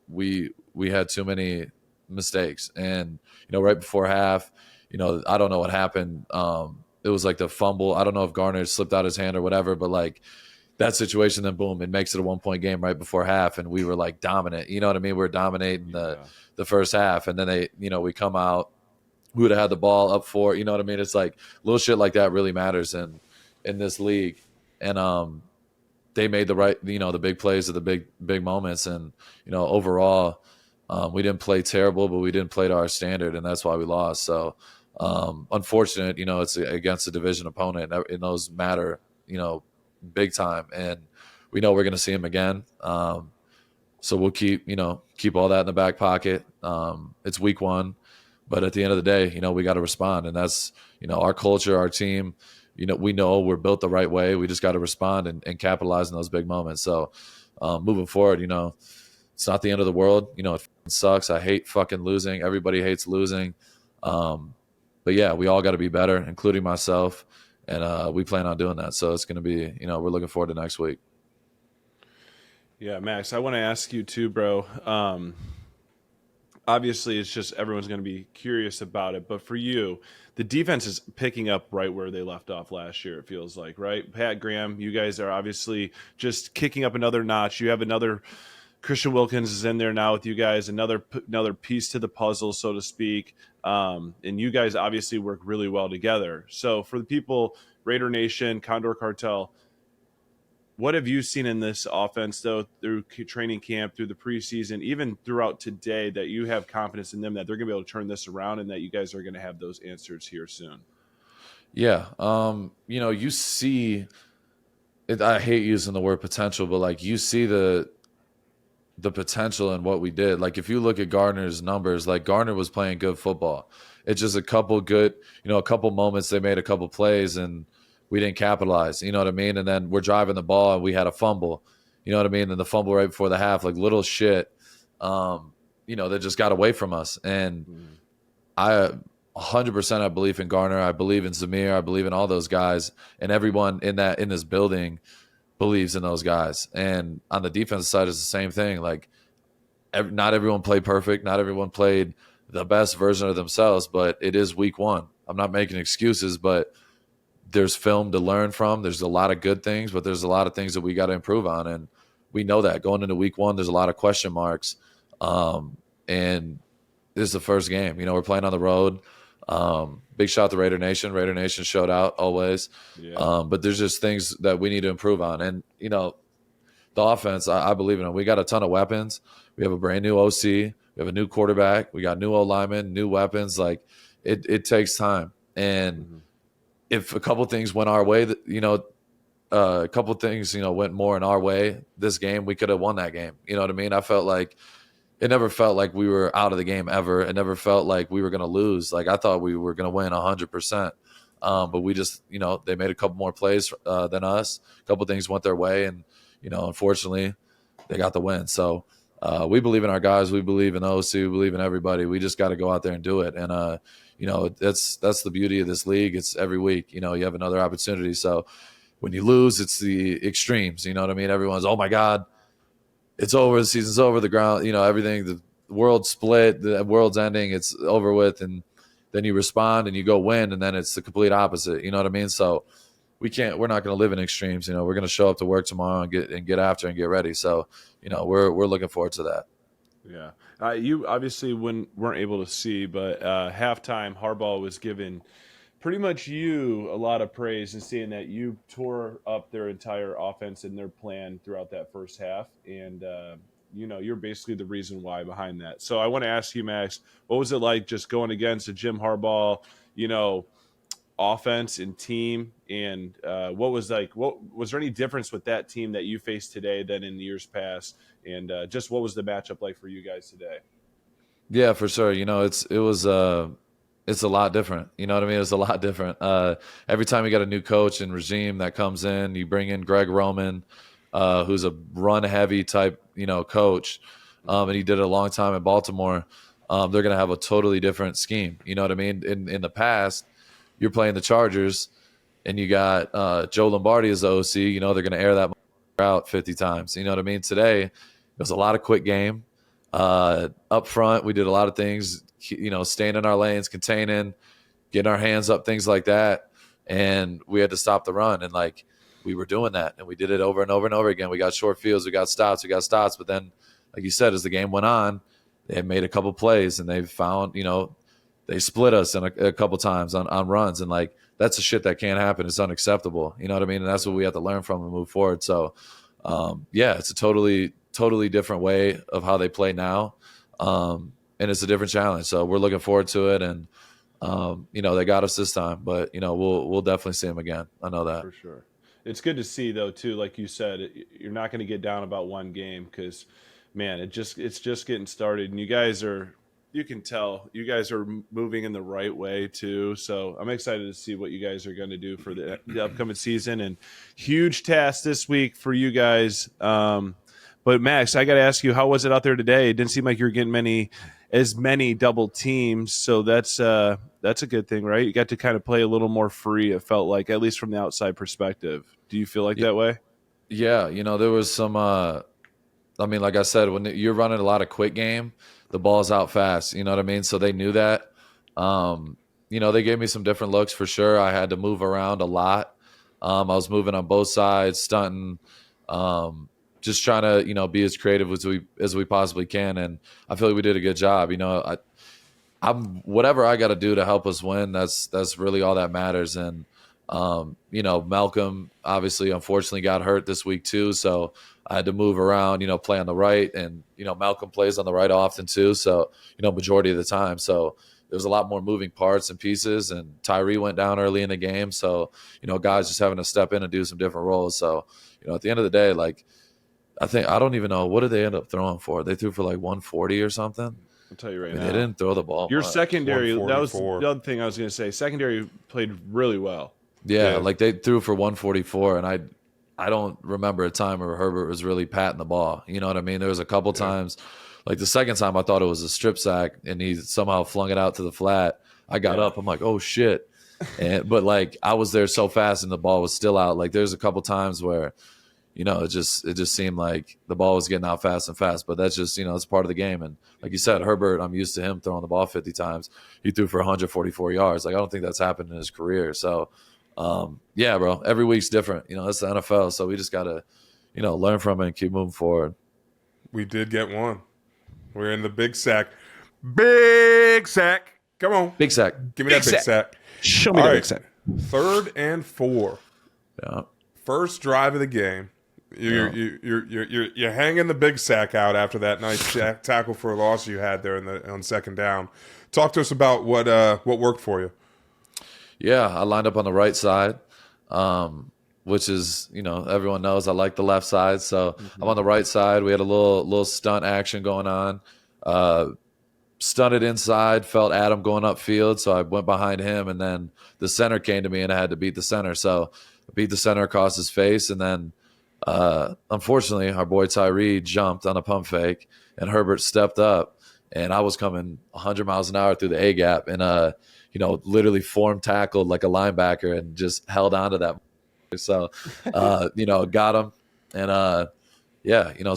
we had too many mistakes. And, right before half, I don't know what happened. It was like the fumble. I don't know if Garner slipped out his hand or whatever, but like that situation, then boom, it makes it a 1-point game right before half. And we were like dominant. You know what I mean? We were dominating the first half. And then we come out, we would have had the ball up 4. You know what I mean? It's like little shit like that really matters in this league. And they made the big plays of the big moments. And, overall, we didn't play terrible, but we didn't play to our standard, and that's why we lost. So, unfortunate, it's against a division opponent, and those matter, big time. And we know we're going to see him again. So we'll keep all that in the back pocket. It's week 1, but at the end of the day, we got to respond, and that's, our culture, our team. We know we're built the right way. We just got to respond and capitalize on those big moments. So, moving forward, it's not the end of the world. It sucks. I hate fucking losing. Everybody hates losing. But yeah, we all got to be better, including myself. And we plan on doing that. So it's going to be, we're looking forward to next week. Yeah, Max, I want to ask you too, bro. Obviously, it's just everyone's going to be curious about it. But for you, the defense is picking up right where they left off last year, it feels like, right? Pat Graham, you guys are obviously just kicking up another notch. You have another Christian Wilkins is in there now with you guys, another piece to the puzzle, so to speak. And you guys obviously work really well together. So for the people, Raider Nation, Condor Cartel, what have you seen in this offense, though, through training camp, through the preseason, even throughout today, that you have confidence in them that they're going to be able to turn this around and that you guys are going to have those answers here soon? Yeah. You see it. I hate using the word potential, but like you see the potential in what we did. Like if you look at Gardner's numbers, like Gardner was playing good football. It's just a couple moments they made a couple plays and we didn't capitalize, you know what I mean? And then we're driving the ball and we had a fumble, you know what I mean? And the fumble right before the half, like little shit, that just got away from us. And I 100% I believe in Garner. I believe in Zamir. I believe in all those guys and everyone in this building believes in those guys. And on the defensive side, it's the same thing. Like, not everyone played perfect. Not everyone played the best version of themselves, but it is week one. I'm not making excuses, but there's film to learn from. There's a lot of good things, but there's a lot of things that we got to improve on. And we know that going into week one, there's a lot of question marks. And this is the first game. We're playing on the road. Big shout out to Raider Nation. Raider Nation showed out always. Yeah. But there's just things that we need to improve on. And, the offense, I believe in it. We got a ton of weapons. We have a brand new OC. We have a new quarterback. We got new O-linemen, new weapons. Like, it takes time. And if a couple things went our way, a couple things, went more in our way this game, we could have won that game. You know what I mean? I felt like it never felt like we were out of the game ever. It never felt like we were going to lose. Like, I thought we were going to win 100%. But we just, they made a couple more plays than us. A couple things went their way. And, unfortunately, they got the win. So we believe in our guys. We believe in the OC. We believe in everybody. We just got to go out there and do it. And, that's the beauty of this league. It's every week, you have another opportunity. So when you lose, it's the extremes. You know what I mean? Everyone's, oh, my God, it's over. The season's over. The ground, everything, the world split, the world's ending. It's over with. And then you respond and you go win. And then it's the complete opposite. You know what I mean? So we're not going to live in extremes. We're going to show up to work tomorrow and get after and get ready. So, we're looking forward to that. Yeah. You obviously weren't able to see, but halftime Harbaugh was giving pretty much you a lot of praise and seeing that you tore up their entire offense and their plan throughout that first half. And, you're basically the reason why behind that. So I want to ask you, Max, what was it like just going against a Jim Harbaugh, offense and team, and what was there any difference with that team that you faced today than in years past, and just what was the matchup like for you guys today? Yeah, for sure. It's a lot different. You know what I mean? It's a lot different. Every time you got a new coach and regime that comes in, you bring in Greg Roman, who's a run heavy type coach, and he did it a long time in Baltimore. They're going to have a totally different scheme. You know what I mean? In the past, you're playing the Chargers, and you got Joe Lombardi as the OC. They're going to air that out 50 times. You know what I mean? Today, it was a lot of quick game. Up front, we did a lot of things, staying in our lanes, containing, getting our hands up, things like that. And we had to stop the run. And, we were doing that. And we did it over and over and over again. We got short fields. We got stops. But then, like you said, as the game went on, they had made a couple plays, and they found, they split us in a couple times on runs, and that's the shit that can't happen. It's unacceptable. You know what I mean? And that's what we have to learn from and move forward. So, it's a totally different way of how they play now, and it's a different challenge. So we're looking forward to it, and they got us this time, but we'll definitely see them again. I know that for sure. It's good to see though too. Like you said, you're not going to get down about one game because, man, it's just getting started, and you can tell you guys are moving in the right way too. So I'm excited to see what you guys are going to do for the upcoming season, and huge task this week for you guys. But Max, I got to ask you, how was it out there today? It didn't seem like you were getting as many double teams. So that's a good thing, right? You got to kind of play a little more free. It felt like, at least from the outside perspective. Do you feel like that way? Yeah. There was some, like I said, when you're running a lot of quick game, the ball's out fast, you know what I mean? So they knew that. They gave me some different looks for sure. I had to move around a lot. I was moving on both sides, stunting, just trying to, be as creative as we possibly can. And I feel like we did a good job. I'm whatever I got to do to help us win. That's really all that matters. And, Malcolm obviously, unfortunately got hurt this week too. So I had to move around, play on the right, and, Malcolm plays on the right often too. So, majority of the time. So there's a lot more moving parts and pieces, and Tyree went down early in the game. So, guys just having to step in and do some different roles. So, at the end of the day, I don't even know, what did they end up throwing for? They threw for 140 or something. I'll tell you right now. They didn't throw the ball. Your secondary, that was the other thing I was going to say. Secondary played really well. Yeah, they threw for 144, and I don't remember a time where Herbert was really patting the ball. You know what I mean? There was a couple times, the second time I thought it was a strip sack, and he somehow flung it out to the flat. I got up. I'm like, oh, shit. But I was there so fast, and the ball was still out. There's a couple times where, it just seemed like the ball was getting out fast and fast. But that's just, it's part of the game. And like you said, Herbert, I'm used to him throwing the ball 50 times. He threw for 144 yards. Like, I don't think that's happened in his career. So, yeah, bro, every week's different. It's the NFL. So we just got to, learn from it and keep moving forward. We did get one. We're in the big sack. Big sack. Come on. Big sack. Give me that big sack. Show me the big sack. 3rd and 4. Yeah. First drive of the game. You're hanging the big sack out after that nice tackle for a loss you had there on 2nd down. Talk to us about what worked for you. Yeah, I lined up on the right side, which is, everyone knows I like the left side. So I'm on the right side. We had a little stunt action going on. Stunted inside, felt Adam going upfield, so I went behind him, and then the center came to me, and I had to beat the center. So I beat the center across his face, and then unfortunately, our boy Tyreek jumped on a pump fake, and Herbert stepped up, and I was coming 100 miles an hour through the A-gap, and literally form tackled like a linebacker and just held on to that. So, got him, and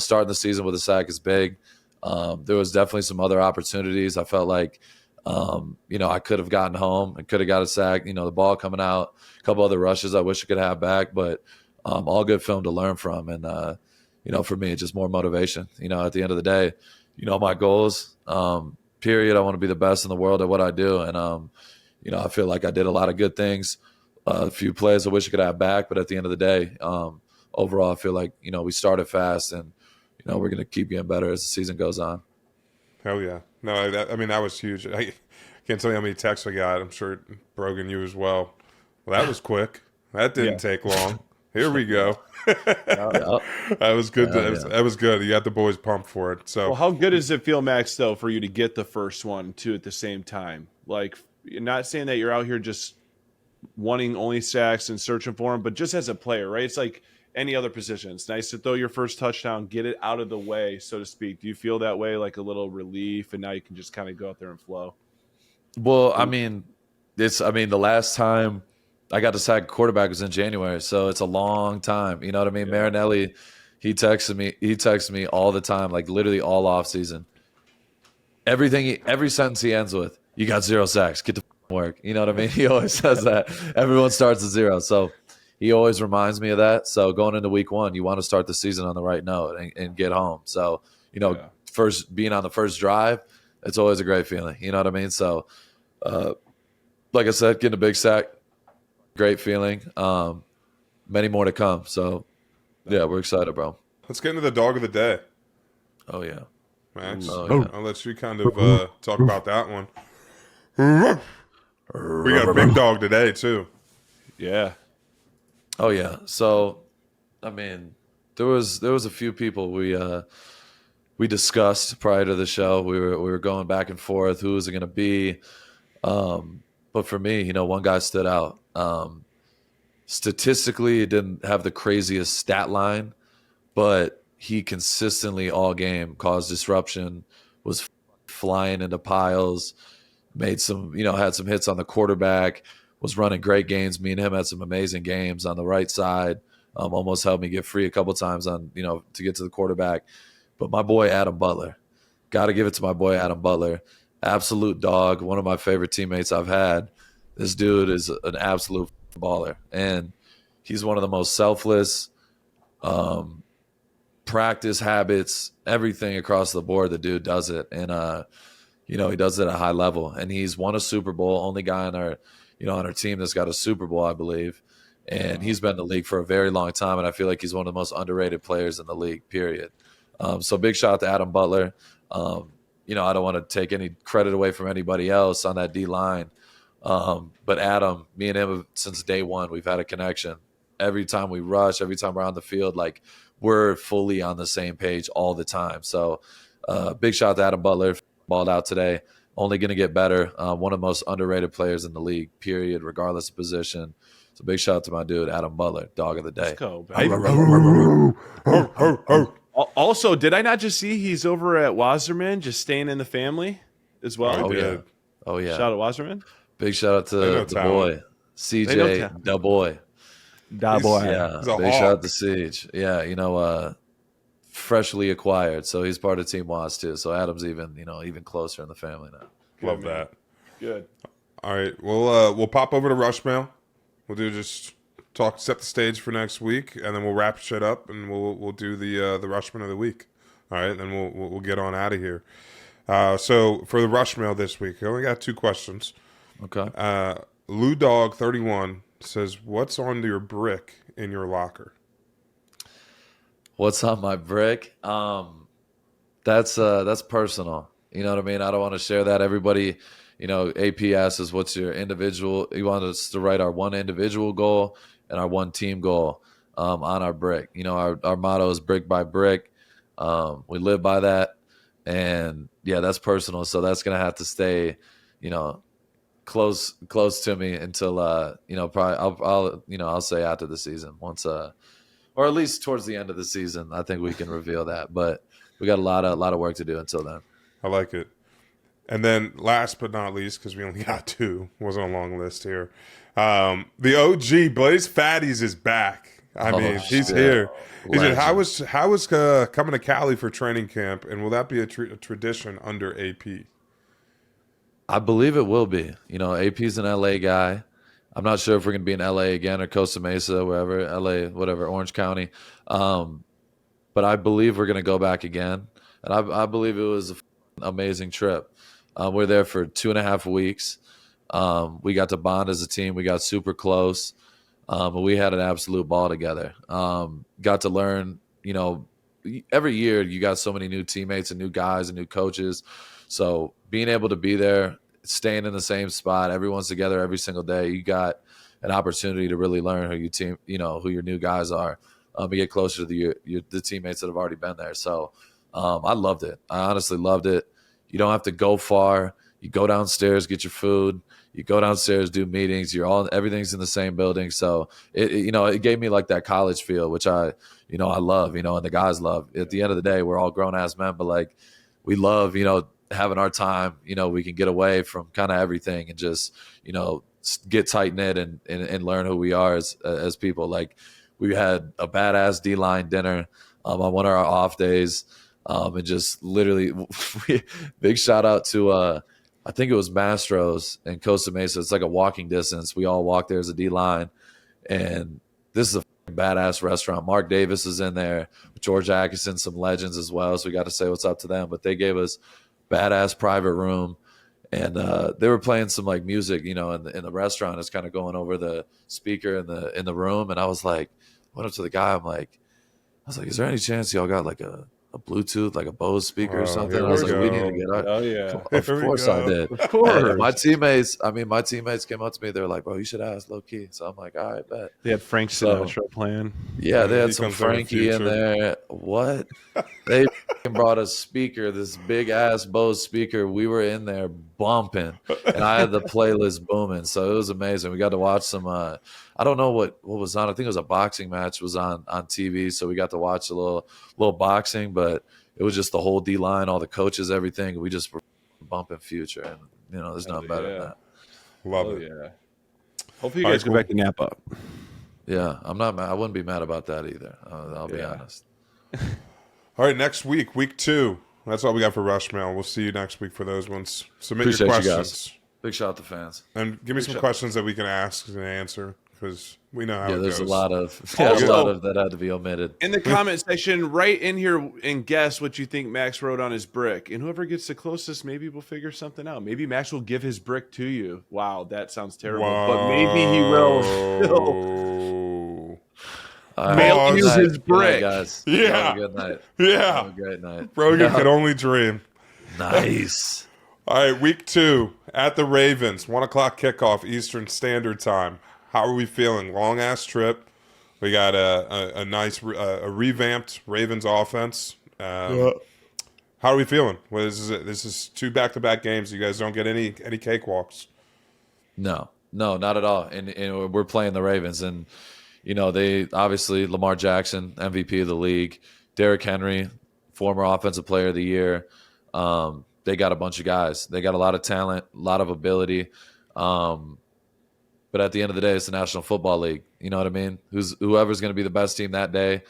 starting the season with a sack is big. There was definitely some other opportunities. I felt like, I could have gotten home and could have got a sack. The ball coming out, a couple other rushes I wish I could have back, but all good film to learn from. And, for me, it's just more motivation. At the end of the day, my goals, period. I want to be the best in the world at what I do. And, I feel like I did a lot of good things. A few plays I wish I could have back, but at the end of the day, overall, I feel like, we started fast, and, we're going to keep getting better as the season goes on. Hell yeah. No, that was huge. I can't tell you how many texts I got. I'm sure, Brogan, you as well. Well, that was quick. That didn't take long. Here we go. That was good. That was good. You got the boys pumped for it. So, well, how good does it feel, Max, though, for you to get the first one, too, at the same time? Like, you're not saying that you're out here just wanting only sacks and searching for them, but just as a player, right? It's like any other position. It's nice to throw your first touchdown, get it out of the way, so to speak. Do you feel that way, like a little relief, and now you can just kind of go out there and flow? Well, the last time I got to sack quarterback was in January, so it's a long time. You know what I mean? Yeah. Marinelli, he texts me all the time, like literally all off season. Every sentence he ends with, "You got 0 sacks. Get to work." You know what I mean? He always says that. Everyone starts at 0, so he always reminds me of that. So going into week 1, you want to start the season on the right note and get home. So, first being on the first drive, it's always a great feeling. You know what I mean? So, like I said, getting a big sack, great feeling. Many more to come. So, yeah, we're excited, bro. Let's get into the dog of the day. Oh, yeah. Max, yeah. I'll let you kind of talk about that one. We got a big dog today, too. Yeah. Oh yeah. So, there was a few people we discussed prior to the show. We were going back and forth. Who was it going to be? But for me, one guy stood out. Statistically, he didn't have the craziest stat line, but he consistently all game caused disruption, was flying into piles, made some, had some hits on the quarterback, was running great games. Me and him had some amazing games on the right side. Almost helped me get free a couple times on, to get to the quarterback. But my boy, Adam Butler, got to give it to my boy, Adam Butler. Absolute dog. One of my favorite teammates I've had. This dude is an absolute baller. And he's one of the most selfless, practice habits, everything across the board. The dude does it. And, he does it at a high level. And he's won a Super Bowl, only guy on our team that's got a Super Bowl, I believe. And he's been in the league for a very long time, and I feel like he's one of the most underrated players in the league, period. So big shout out to Adam Butler. I don't want to take any credit away from anybody else on that D-line. But Adam, me and him, since day one, we've had a connection. Every time we rush, every time we're on the field, like we're fully on the same page all the time. So big shout out to Adam Butler. Balled out today. Only going to get better. One of the most underrated players in the league, period, regardless of position. So big shout out to my dude, Adam Butler, dog of the day. Let's go, also, did I not just see he's over at Wasserman, just staying in the family as well? Oh, yeah. Shout out to Wasserman. Big shout out to the boy, CJ, the boy. Da boy. Yeah, He's a big shout out hog. to Siege. Yeah, freshly acquired, so he's part of Team Watts too. So Adam's even closer in the family now. Love man. that. Good. All right, we'll pop over to Rush Mail. We'll just set the stage for next week, and then we'll wrap shit up, and we'll do the Rushman of the week. All right, then we'll get on out of here. So for the Rush Mail this week, I only got 2 questions. Okay. Lou Dog 31 says, "What's on your brick in your locker?" What's on my brick? That's personal. You know what I mean? I don't want to share that. Everybody, AP asks us, what's your individual? He wanted us to write our one individual goal and our one team goal on our brick. Our motto is brick by brick. We live by that. And yeah, that's personal. So that's going to have to stay, close to me until, probably I'll say after the season once, or at least towards the end of the season, I think we can reveal that. But we got a lot of work to do until then. I like it. And then last but not least, because we only got 2, wasn't a long list here. The OG Blaze Fatties is back. I mean, he's here. He said, "How was coming to Cali for training camp, and will that be a tradition under AP?" I believe it will be. AP's an LA guy. I'm not sure if we're going to be in LA again or Costa Mesa, wherever, LA, whatever, Orange County. But I believe we're going to go back again. And I believe it was an amazing trip. We're there for 2.5 weeks. We got to bond as a team. We got super close. We had an absolute ball together. Got to learn, every year you got so many new teammates and new guys and new coaches. So being able to be there, staying in the same spot, everyone's together every single day, you got an opportunity to really learn who your new guys are, and get closer to the teammates that have already been there. So I loved it. I honestly loved it. You don't have to go far. You go downstairs, get your food. You go downstairs, do meetings. Everything's in the same building. So it gave me like that college feel, which I love, and the guys love. At the end of the day, we're all grown ass men, but like we love, having our time. We can get away from kind of everything and just, get tight knit and learn who we are as people. Like we had a badass D-line dinner on one of our off days. And just literally big shout out to I think it was Mastro's in Costa Mesa. It's like a walking distance. We all walk there as a D-line. And this is a badass restaurant. Mark Davis is in there. George Atkinson, some legends as well. So we got to say what's up to them. But they gave us badass private room. And they were playing some like music, in the restaurant. It's kind of going over the speaker in the room. And I was like, went up to the guy. I was like, is there any chance y'all got like a Bluetooth, like a Bose speaker or something? I was like, we need to get out. Oh yeah. Of course I did. Of course. And my teammates came up to me. They were like, bro, you should ask low key. So I'm like, all right, bet. They had Frank Sinatra playing. Yeah, they had He some comes from the Frankie in future. there. What? They brought a speaker, this big ass Bose speaker. We were in there bumping, and I had the playlist booming. So it was amazing. We got to watch some. I don't know what was on. I think it was a boxing match was on TV. So we got to watch a little boxing, but it was just the whole D line, all the coaches, everything. We just were bumping Future, and there's nothing better than that. Love it. Yeah. Hopefully you guys go back to Napa. Yeah, I'm not mad. I wouldn't be mad about that either. I'll be honest. All right, next week, week 2. That's all we got for Rush Mail. We'll see you next week for those ones. Submit Appreciate your you questions. guys. Big shout out to fans. And give me some questions that we can ask and answer, because we know how it there's goes. a lot of that had to be omitted. In the comment section, write in here and guess what you think Max wrote on his brick. And whoever gets the closest, maybe we'll figure something out. Maybe Max will give his brick to you. Wow, that sounds terrible. But maybe he will. Mail you his brick. Guys. Yeah. Have a good night. Yeah. Have a great night. Rogan could only dream. Nice. All right, week 2 at the Ravens, 1 o'clock kickoff Eastern Standard Time. How are we feeling? Long ass trip. We got a nice revamped Ravens offense. How are we feeling? This is 2 back-to-back games. You guys don't get any cakewalks. No, not at all. And we're playing the Ravens, and they obviously Lamar Jackson, MVP of the league, Derrick Henry, former Offensive Player of the Year. They got a bunch of guys. They got a lot of talent, a lot of ability. But But at the end of the day, it's the National Football League. You know what I mean? Whoever's going to be the best team that day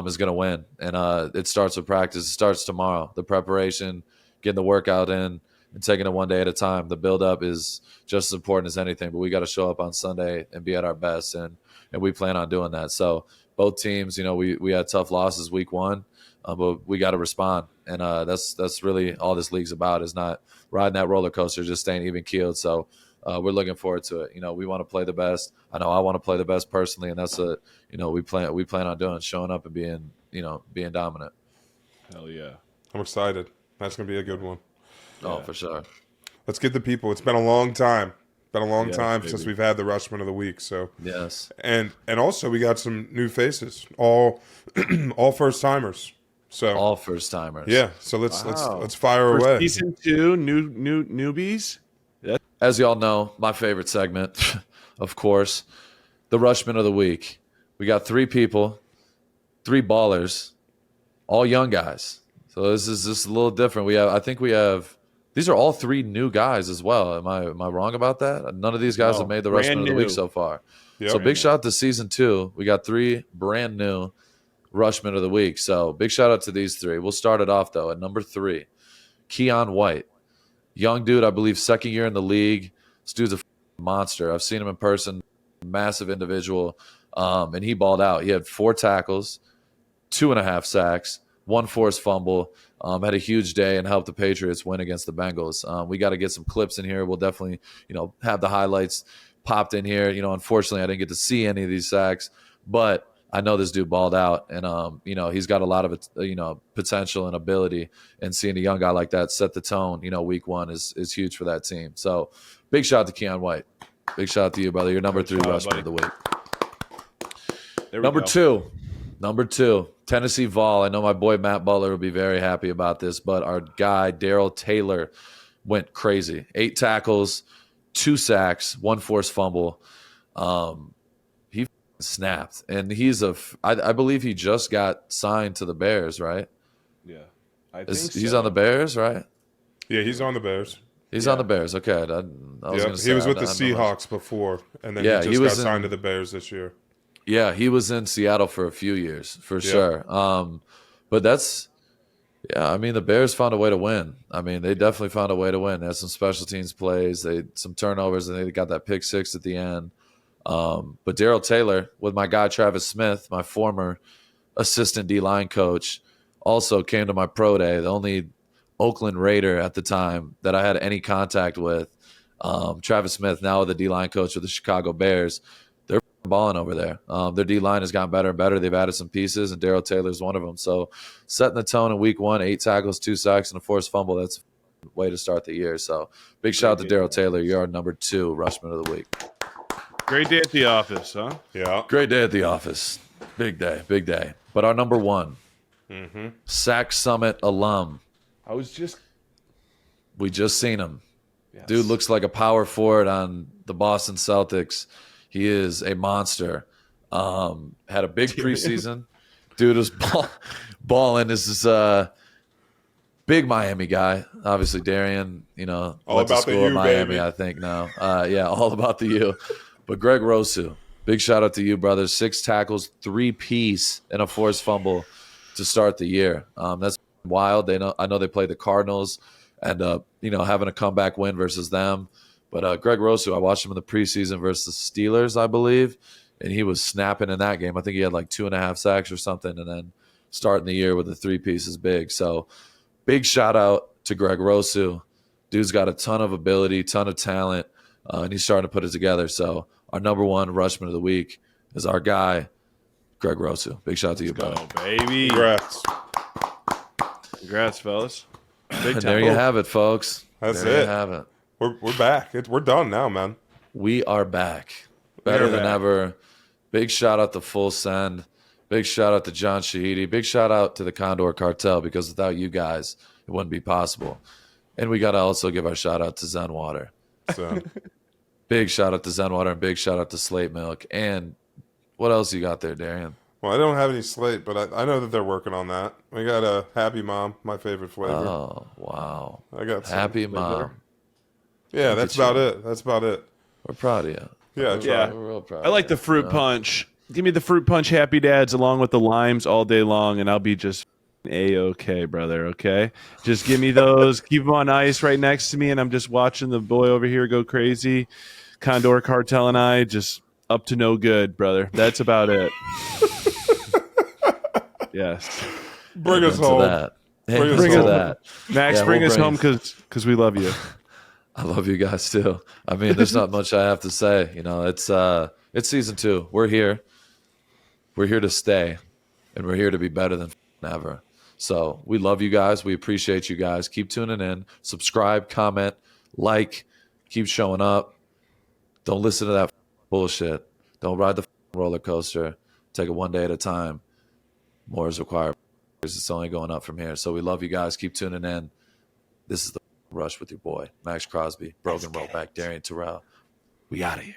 is going to win. And it starts with practice. It starts tomorrow. The preparation, getting the workout in, and taking it one day at a time. The build-up is just as important as anything. But we got to show up on Sunday and be at our best, and we plan on doing that. So both teams, we had tough losses week one, but we got to respond. And that's really all this league's about, is not riding that roller coaster, just staying even keeled. So we're looking forward to it. We want to play the best. I know I want to play the best personally, and that's we plan on doing, showing up and being dominant. Hell yeah. I'm excited. That's going to be a good one. Oh, for sure. Let's get the people. It's been a long time. Time baby. since we've had the Rushmen of the week. So Yes. and also we got some new faces, all first timers. So All first timers. yeah. So let's fire For away. season 2, new newbies. As y'all know, my favorite segment, of course, the Rushmen of the week. We got 3 people, 3 ballers, all young guys. So this is just a little different. I think we have. These are all 3 new guys as well. Am I wrong about that? None of these guys have made the Rushmen of the week so far. Yep. So big shout out to season 2. We got 3 brand new Rushmen of the week. So big shout out to these 3. We'll start it off though at number 3, Keon White, young dude. I believe 2nd year in the league. This dude's a monster. I've seen him in person. Massive individual, and he balled out. He had 4 tackles, 2.5 sacks, 1 forced fumble. Had a huge day and helped the Patriots win against the Bengals. We got to get some clips in here. We'll definitely, have the highlights popped in here. Unfortunately, I didn't get to see any of these sacks, but I know this dude balled out, and he's got a lot of potential and ability. And seeing a young guy like that set the tone, week one is huge for that team. So big shout out to Keon White. Big shout out to you, brother. You're number 3 Rushman of the week. Number two, Tennessee Vol. I know my boy Matt Butler will be very happy about this, but our guy Daryl Taylor went crazy. 8 tackles, 2 sacks, 1 forced fumble. He snapped, and I believe he just got signed to the Bears, right? Yeah, He's on the Bears, right? Yeah, he's on the Bears. He's on the Bears. Okay, I was going to say he was with I the don't know much. Seahawks before, and then Yeah, he he just was got signed to the Bears this year. Yeah, he was in Seattle for a few years, for sure. But the Bears found a way to win. They definitely found a way to win. They had some special teams plays, some turnovers, and they got that pick 6 at the end. But Daryl Taylor, with my guy Travis Smith, my former assistant D-line coach, also came to my pro day, the only Oakland Raider at the time that I had any contact with. Travis Smith, now the D-line coach of the Chicago Bears. They're balling over there. Their D-line has gotten better and better. They've added some pieces, and Daryl Taylor's one of them. So setting the tone in week 1, 8 tackles, 2 sacks, and a forced fumble, that's a way to start the year. So big shout out to Daryl Taylor. You're our number 2 Rushman of the week. Great day at the office, huh? Yeah. Great day at the office. Big day, big day. But our number 1, Sack Summit alum. We just seen him. Yes. Dude looks like a power forward on the Boston Celtics. He is a monster. Had a big preseason. Dude was balling. This is big Miami guy. Obviously, Darian, all went to about school the U, in Miami, baby. I think now. Yeah, all about the U. But Greg Rosu, big shout out to you, brothers. 6 tackles, 3-piece, and a forced fumble to start the year. That's wild. I know they played the Cardinals and having a comeback win versus them. But Greg Rosu, I watched him in the preseason versus the Steelers, I believe, and he was snapping in that game. I think he had like 2.5 sacks or something, and then starting the year with the 3-piece is big. So big shout out to Greg Rosu. Dude's got a ton of ability, ton of talent, and he's starting to put it together. So our number 1 Rushman of the week is our guy, Greg Rosu. Big shout out to you, brother. Go, baby. Congrats, fellas. And there you have it, folks. That's there it. You have it. We're back. We're done now, man. We are back. Better than ever. Big shout out to Full Send. Big shout out to John Shahidi. Big shout out to the Condor Cartel, because without you guys, it wouldn't be possible. And we got to also give our shout out to Zen Water. So Big shout out to Zen Water, and big shout out to Slate Milk. And what else you got there, Darian? well, I don't have any slate, but I know that they're working on that. We got a Happy Mom, my favorite flavor. Oh, wow. I got some. Happy Mom. Yeah, Look that's at about you. it. That's about it. We're proud of you. Yeah, Yeah. We're real proud I like of the you, fruit you know? punch. Give me the fruit punch Happy Dads along with the limes all day long, and I'll be just A-okay, brother, okay? Just give me those. Keep them on ice right next to me, and I'm just watching the boy over here go crazy. Condor Cartel and I just up to no good, brother. That's about it. Yes. bring us Amen to home. that. Bring us Amen to home. that. Max, Yeah, bring we'll us home because we love you. I love you guys too. I mean, there's not much I have to say. You know, it's season 2. We're here. We're here to stay, and we're here to be better than ever. So we love you guys. We appreciate you guys. Keep tuning in. Subscribe, comment, like. Keep showing up. Don't listen to that bullshit. Don't ride the roller coaster. Take it one day at a time. More is required. It's only going up from here. So we love you guys. Keep tuning in. This is the Rush with your boy, Maxx Crosby, Brogan Rollback, Darian Terrell. We out of here.